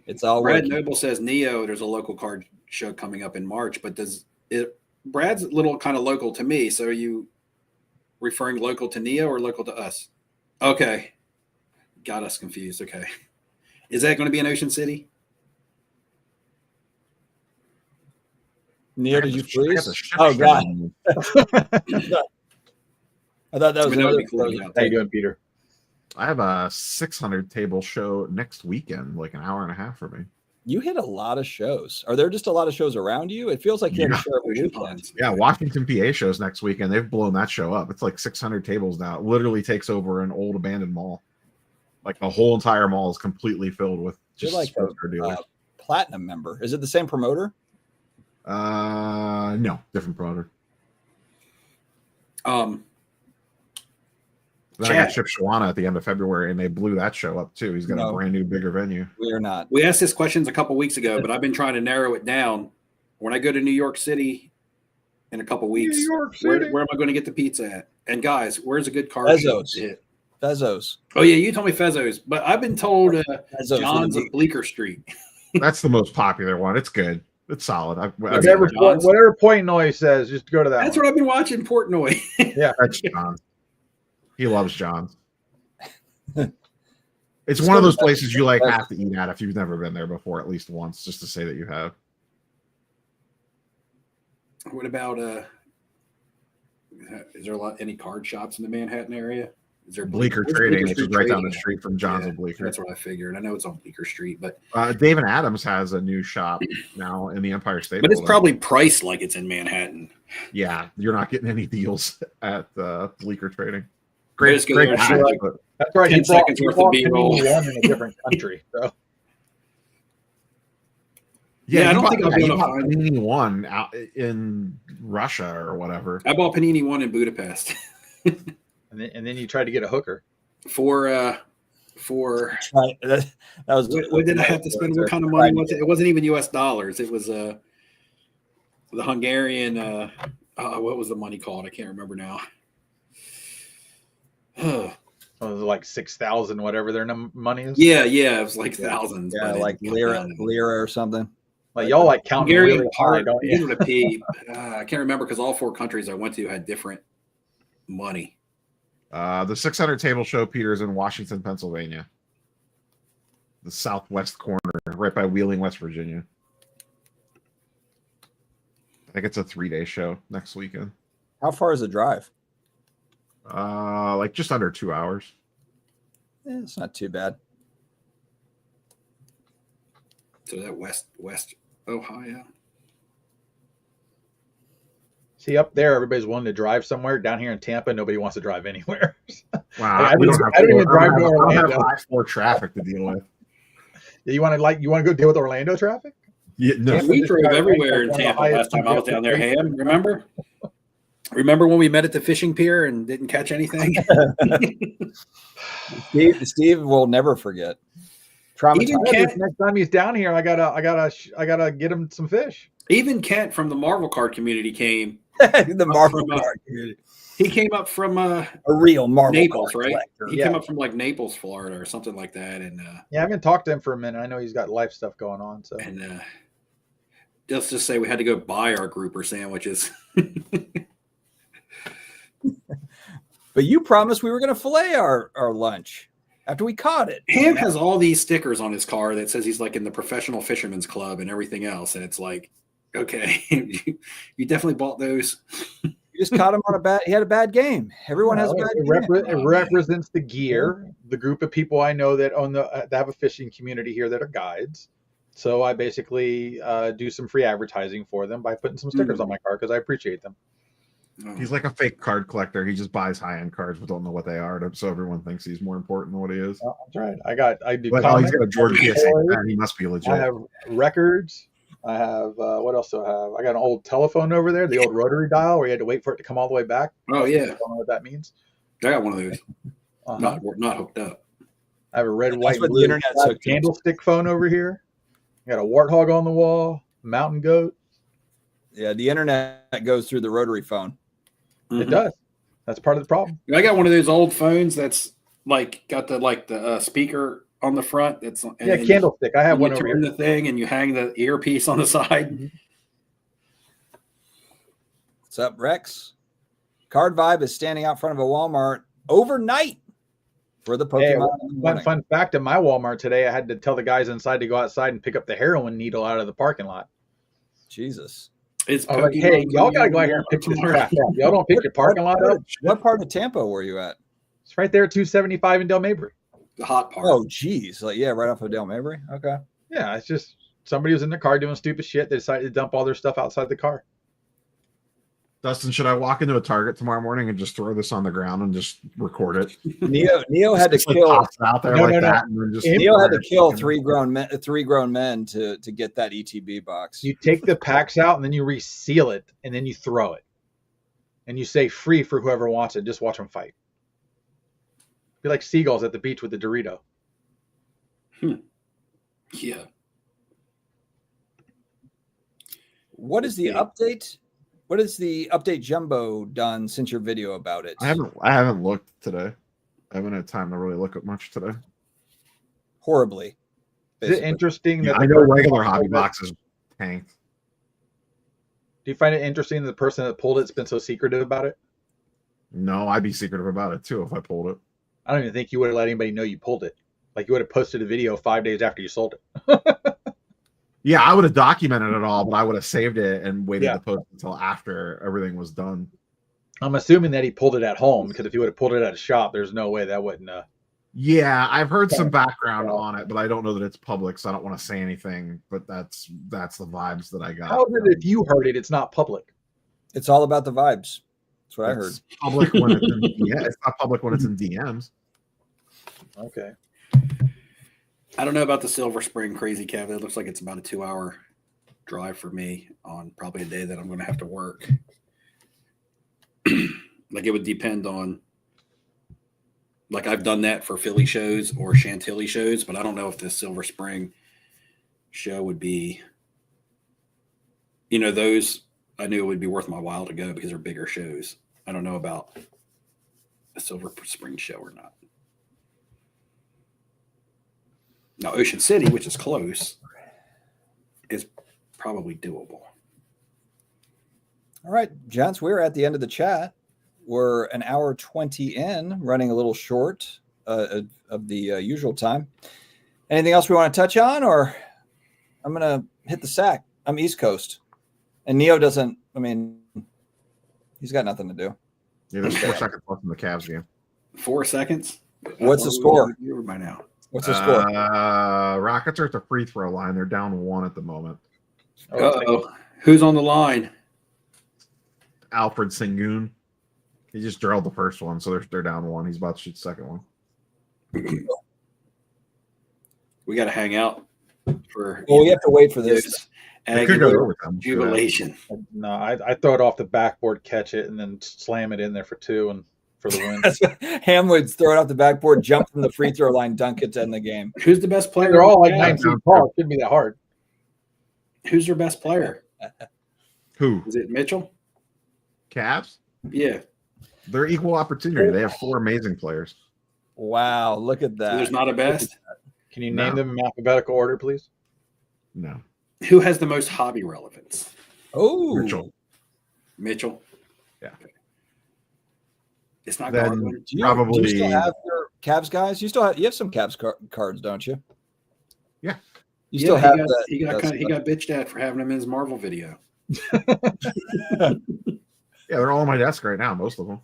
It's all Brad working. Noble says, Neo, there's a local card show coming up in March, but Brad's a little kind of local to me. So are you referring local to Neo or local to us? Okay. Got us confused. Okay. Is that going to be in Ocean City? Neo, did you freeze? Oh, God. I thought that was another cool. How you doing, Peter? I have a 600 table show next weekend, like an hour and a half for me. You hit a lot of shows. Are there just a lot of shows around you? It feels like you have a show every weekend. Yeah, Washington, PA shows next weekend. They've blown that show up. It's like 600 tables now. It literally takes over an old abandoned mall. Like the whole entire mall is completely filled with just like a platinum member. Is it the same promoter? No, different promoter. Then I got Chip Shawana at the end of February, and they blew that show up too. He's got a brand new, bigger venue. We are not. We asked this questions a couple weeks ago, but I've been trying to narrow it down. When I go to New York City in a couple weeks, where am I going to get the pizza at? And guys, where's a good card? Fezzo's. Oh yeah, you told me Fezzo's, but I've been told John's at Bleecker Street. That's the most popular one. It's good. It's solid. Whatever Portnoy says, just go to that. That's what I've been watching, Portnoy. Yeah, that's John. He loves John's. It's one of those places you like have to eat at if you've never been there before, at least once, just to say that you have. What about is there any card shops in the Manhattan area? Is there Bleecker Trading, which is right down the street from John's and Bleecker? That's what I figured. I know it's on Bleecker Street, but David Adams has a new shop now in the Empire State Building. But it's probably priced like it's in Manhattan. Yeah, you're not getting any deals at Bleecker Trading. Great guy, that's right. 10 seconds worth of B-roll in a different country. So. Yeah, I don't think I'll be able to find Panini One out in Russia or whatever. I bought Panini One in Budapest. and then you tried to get a hooker for right. That was what did I have to spend? What kind of money was it? It wasn't even US dollars. It was the Hungarian what was the money called? I can't remember now. Oh, it was like 6,000, whatever their money is. Yeah, it was like thousands. Yeah, like lira or something. Like y'all like counting really hard, don't you? I can't remember because all 4 countries I went to had different money. The 600 table show, Peter, is in Washington, Pennsylvania, the southwest corner, right by Wheeling, West Virginia. I think it's a 3-day show next weekend. How far is the drive? Like just under 2 hours. It's not too bad. to that West Ohio. See, up there, everybody's willing to drive somewhere. Down here in Tampa, nobody wants to drive anywhere. Wow, I don't even drive to Orlando. I don't have I-4 traffic to deal with. You want to go deal with Orlando traffic? Yeah, no. We drove everywhere in Tampa last time I was down there. Hamm, remember? Remember when we met at the fishing pier and didn't catch anything? Steve will never forget. Even Kent, next time he's down here, I gotta get him some fish. Even Kent from the Marvel card community came. The Marvel card community. He came up from a real Marvel Naples, card right? collector. He came up from like Naples, Florida, or something like that. And I haven't talked to him for a minute. I know he's got life stuff going on. So let's just say we had to go buy our grouper sandwiches. But you promised we were going to fillet our lunch after we caught it. Hamm has all these stickers on his car that says he's like in the Professional Fisherman's Club and everything else. And it's like, okay, you definitely bought those. You just caught him on he had a bad game. Everyone has a bad game. It represents the gear, the group of people I know that that have a fishing community here that are guides. So I basically do some free advertising for them by putting some stickers on my car because I appreciate them. He's like a fake card collector. He just buys high-end cards but don't know what they are, so everyone thinks he's more important than what he is. That's right. I do. But, he's got a George PSA. He must be legit. I have records. I have what else do I have? I got an old telephone over there, the old rotary dial where you had to wait for it to come all the way back. Oh yeah, I don't know what that means. I got one of those. Not hooked up. I have a red, white, and blue candlestick phone over here. I got a warthog on the wall, mountain goat. Yeah, the internet goes through the rotary phone. It does. That's part of the problem. I got one of those old phones that's like got the speaker on the front. That's candlestick. I have one over here. You turn the thing and you hang the earpiece on the side. What's up, Rex? Card Vibe is standing out front of a Walmart overnight for the Pokemon. Fun fact: at my Walmart today, I had to tell the guys inside to go outside and pick up the heroin needle out of the parking lot. Jesus. It's like, hey, y'all gotta go out here and pick this crap up. Y'all don't pick your parking lot up. What part of Tampa were you at? It's right there at 275 in Del Mabry. The hot part. Oh, geez. Like, yeah, right off of Del Mabry. Okay. Yeah, it's just somebody was in their car doing stupid shit. They decided to dump all their stuff outside the car. Dustin, should I walk into a Target tomorrow morning and just throw this on the ground and just record it? Neo had to kill out there that. And then just Neo had to kill three grown men to get that ETB box. You take the packs out and then you reseal it and then you throw it, and you say free for whoever wants it. Just watch them fight. Be like seagulls at the beach with the Dorito. Yeah. What is the update? What is the update Jumbo done since your video about it? I haven't looked today. I haven't had time to really look at much today. Horribly. Basically. Is it interesting that I know regular hobby boxes tanked. Do you find it interesting that the person that pulled it's been so secretive about it? No, I'd be secretive about it too if I pulled it. I don't even think you would have let anybody know you pulled it. Like you would have posted a video 5 days after you sold it. Yeah, I would have documented it all, but I would have saved it and waited to post until after everything was done. I'm assuming that he pulled it at home, because if he would have pulled it at a shop, there's no way that wouldn't. Yeah, I've heard some background on it, but I don't know that it's public, so I don't want to say anything. But that's the vibes that I got. How is it if you heard it, it's not public? It's all about the vibes. That's what I heard. Public when it's in it's not public when it's in DMs. Okay. I don't know about the Silver Spring Crazy Kev. It looks like it's about a 2-hour drive for me on probably a day that I'm going to have to work. Like it would depend on, like I've done that for Philly shows or Chantilly shows, but I don't know if the Silver Spring show would be, those I knew it would be worth my while to go because they're bigger shows. I don't know about a Silver Spring show or not. Now, Ocean City, which is close, is probably doable. All right, gents, we're at the end of the chat. We're an hour 20 in, running a little short of the usual time. Anything else we want to touch on, or I'm going to hit the sack? I'm East Coast. And Neo doesn't, he's got nothing to do. Yeah, there's 4 seconds left in the Cavs game. 4 seconds? What's the score? You were by now. What's the score? Rockets are at the free throw line. They're down 1 at the moment. Who's on the line? Alfred Sengun. He just drilled the first one, so they're down 1. He's about to shoot the second one. We got to hang out for. Well, we have to wait for this. Jubilation. No, I throw it off the backboard, catch it, and then slam it in there for 2 and for the win. Hamm would throw it off the backboard, jump from the free throw line, dunk it to end the game. Who's the best player? They're all like 9 feet tall. It shouldn't be that hard. Who's their best player? Who? Is it Mitchell? Cavs? Yeah. They're equal opportunity. They have 4 amazing players. Wow, look at that. So there's not a best? Can you name them in alphabetical order, please? No. Who has the most hobby relevance? Oh, Mitchell. Yeah. It's not then Garland. do you probably still have your Cavs guys? You have some Cavs cards, don't you? Yeah. You still have that. He got bitched at for having him in his Marvel video. Yeah, they're all on my desk right now, most of them.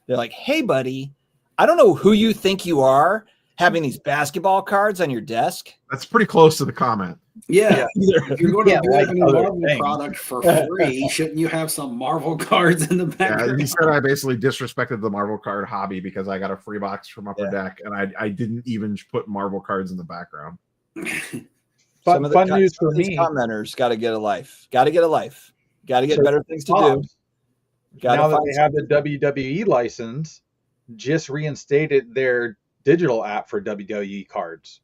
They're like, hey, buddy, I don't know who you think you are having these basketball cards on your desk. That's pretty close to the comment. Yeah. If you're going to be having a Marvel things. product for free, shouldn't you have some Marvel cards in the background? Yeah, he said I basically disrespected the Marvel card hobby because I got a free box from Upper Deck, and I didn't even put Marvel cards in the background. Some of the fun news for me. Commenters got to get a life. Got to get a life. Got to get better things to do. Now that they have the WWE license, just reinstated their digital app for WWE cards,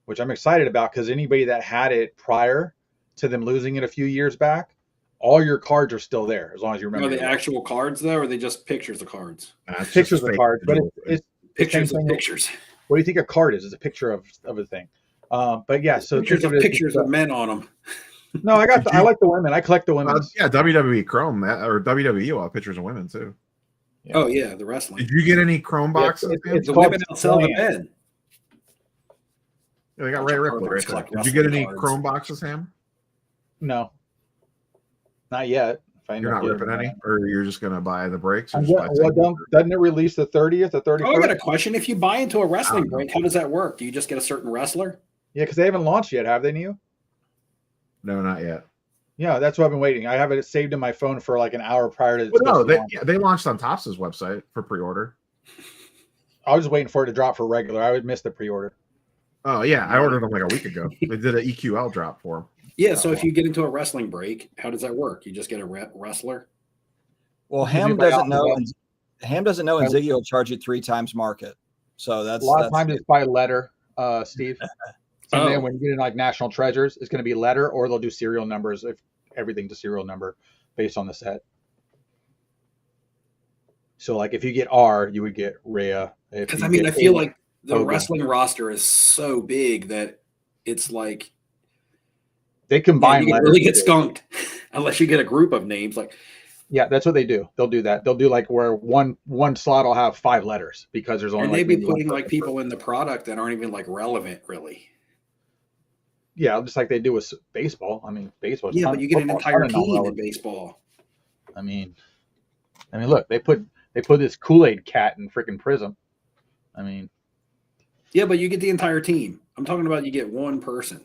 which I'm excited about because anybody that had it prior to them losing it a few years back, all your cards are still there as long as you remember. Are they actual cards though, or are they just pictures of cards? Pictures of cards, but it's pictures of pictures. What do you think a card is? It's a picture of a thing. But yeah, so pictures of men on them. No, I like the women. I collect the women. Yeah, WWE Chrome or WWE will have pictures of women too. Yeah. Oh yeah, the wrestling. Did you get any Chrome boxes? It's the women outsell the men. Yeah, they got Ray Ripley right there. Did you get any Chrome boxes, Hamm? No, not yet. You're not ripping any, or you're just gonna buy the breaks? Doesn't it release the 30th, the 31st? Oh, I got a question. If you buy into a wrestling break, how does that work? Do you just get a certain wrestler? Yeah, because they haven't launched yet, have they, Neo? No, not yet. Yeah, that's what I've been waiting. I have it saved in my phone for like an hour prior to. Well, no, they launched on Topps' website for pre-order. I was waiting for it to drop for regular. I would miss the pre-order. Oh yeah, I ordered them like a week ago. They did an EQL drop for them. Yeah, so if you get into a wrestling break, how does that work? You just get a wrestler? Well, Hamm doesn't know. Hamm doesn't know, and Ziggy will charge you 3 times market. So that's a lot of times it's by letter, Steve. So then when you get in like National Treasures, it's going to be letter, or they'll do serial numbers if everything's a serial number based on the set. So like if you get R, you would get Rhea. Because I mean, I feel like the wrestling roster is so big that it's like they combine. You really get skunked unless you get a group of names. Like, yeah, that's what they do. They'll do that. They'll do like where one slot will have 5 letters because there's only. And they'd be putting like people in the product that aren't even like relevant, really. Yeah, just like they do with baseball. I mean, baseball. Yeah, but you get an entire team in baseball. I mean, look, they put this Kool-Aid cat in freaking Prism. I mean, yeah, but you get the entire team. I'm talking about you get one person.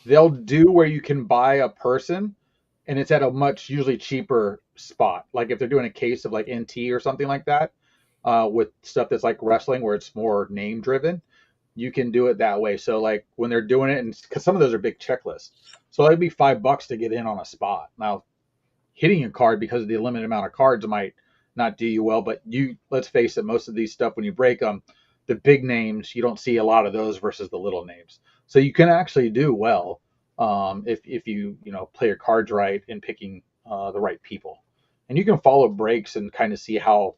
They'll do where you can buy a person, and it's at a much usually cheaper spot. Like if they're doing a case of like NT or something like that. With stuff that's like wrestling where it's more name driven, you can do it that way. So like when they're doing it, and because some of those are big checklists, so it'd be $5 to get in on a spot. Now hitting a card because of the limited amount of cards might not do you well, but let's face it, most of these stuff when you break them, the big names, you don't see a lot of those versus the little names. So you can actually do well if you play your cards right in picking the right people, and you can follow breaks and kind of see how.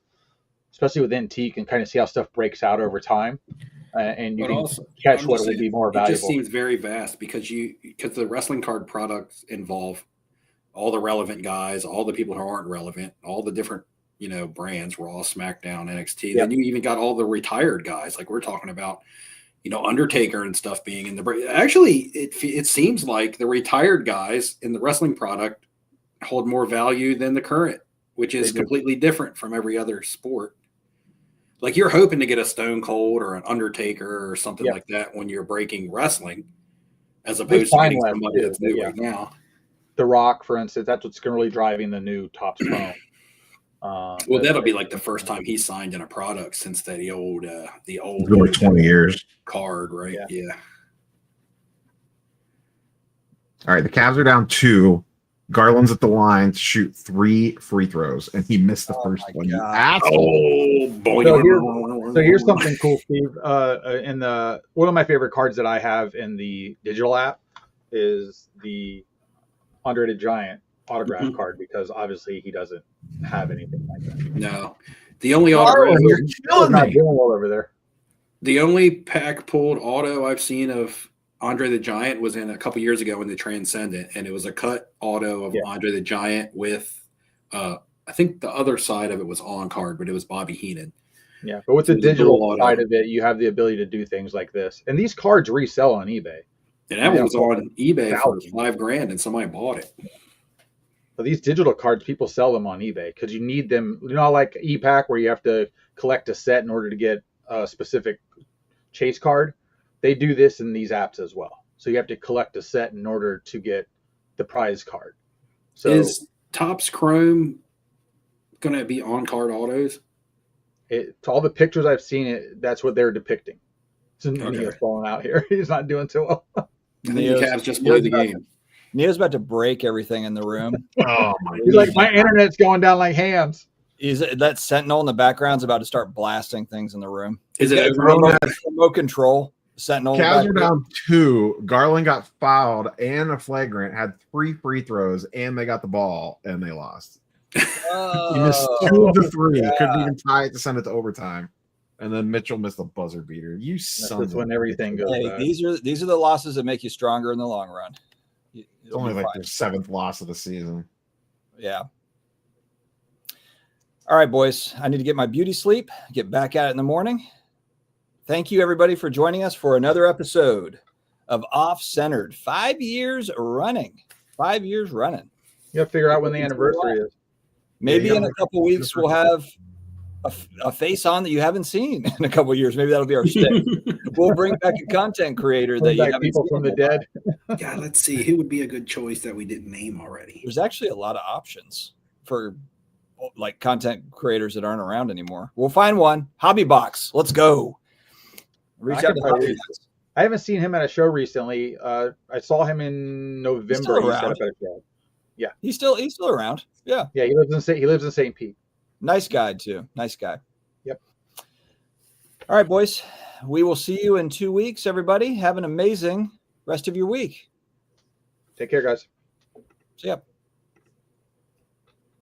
Especially with NT, you can kind of see how stuff breaks out over time, and you can also catch what would be more valuable. It just seems very vast because the wrestling card products involve all the relevant guys, all the people who aren't relevant, all the different brands, Raw, SmackDown, NXT. Yeah. Then you even got all the retired guys, like we're talking about, Undertaker and stuff being in the break. Actually, it seems like the retired guys in the wrestling product hold more value than the current which is completely different from every other sport. Like you're hoping to get a Stone Cold or an Undertaker or something like that when you're breaking wrestling, as opposed to getting somebody that's new right now. The Rock, for instance, that's what's really driving the new Topps Chrome. Well, that'll be like the first time he signed in a product since the old like 20 years card, right? Yeah. All right, the Cavs are down 2. Garland's at the line to shoot 3 free throws, and he missed the first one. You asshole! Boy. So here's something cool, Steve. In the one of my favorite cards that I have in the digital app is the Andre the Giant autograph card, because obviously he doesn't have anything like that. No, the only autograph you're killing me. Doing well over there. The only pack pulled auto I've seen of Andre the Giant was in a couple years ago in the Transcendent, and it was a cut auto of Andre the Giant with, I think the other side of it was on card, but it was Bobby Heenan. Yeah, but with the digital side of it, you have the ability to do things like this, and these cards resell on eBay. And that was on eBay for $5,000, and somebody bought it. But these digital cards, people sell them on eBay because you need them. You know, like ePack, where you have to collect a set in order to get a specific chase card. They do this in these apps as well. So you have to collect a set in order to get the prize card. So is Topps Chrome going to be on card autos? All the pictures I've seen, that's what they're depicting. So Neo's falling out here. He's not doing too well. I think the Cavs just played the game. Neo's about to break everything in the room. Oh my! He's like, my internet's going down like Hamm's. That Sentinel in the background's about to start blasting things in the room. Is it remote control? Sentinel. Cavs are down 2. Garland got fouled and a flagrant, had 3 free throws, and they got the ball, and they lost. He missed 2 of the 3. Couldn't even tie it to send it to overtime. And then Mitchell missed a buzzer beater. You son of when everything goes bad. These are the losses that make you stronger in the long run. It's only like their 7th loss of the season. Yeah. All right, boys. I need to get my beauty sleep, get back at it in the morning. Thank you, everybody, for joining us for another episode of Off Centered. 5 years running. 5 years running. You have to figure out when the anniversary is. Maybe in a couple weeks we'll have a face on that you haven't seen in a couple of years. Maybe that'll be our stick. We'll bring back a content creator that you haven't people seen from the dead. Yeah, let's see who would be a good choice that we didn't name already. There's actually a lot of options for like content creators that aren't around anymore. We'll find one. Hobby Box. Let's go. Reach out to Hobby Box. I haven't seen him at a show recently. I saw him in November. He set up at a show. Yeah, he's still around. Yeah, yeah. He lives in St. Pete. Nice guy too. Nice guy. Yep. All right, boys. We will see you in 2 weeks. Everybody, have an amazing rest of your week. Take care, guys. See ya.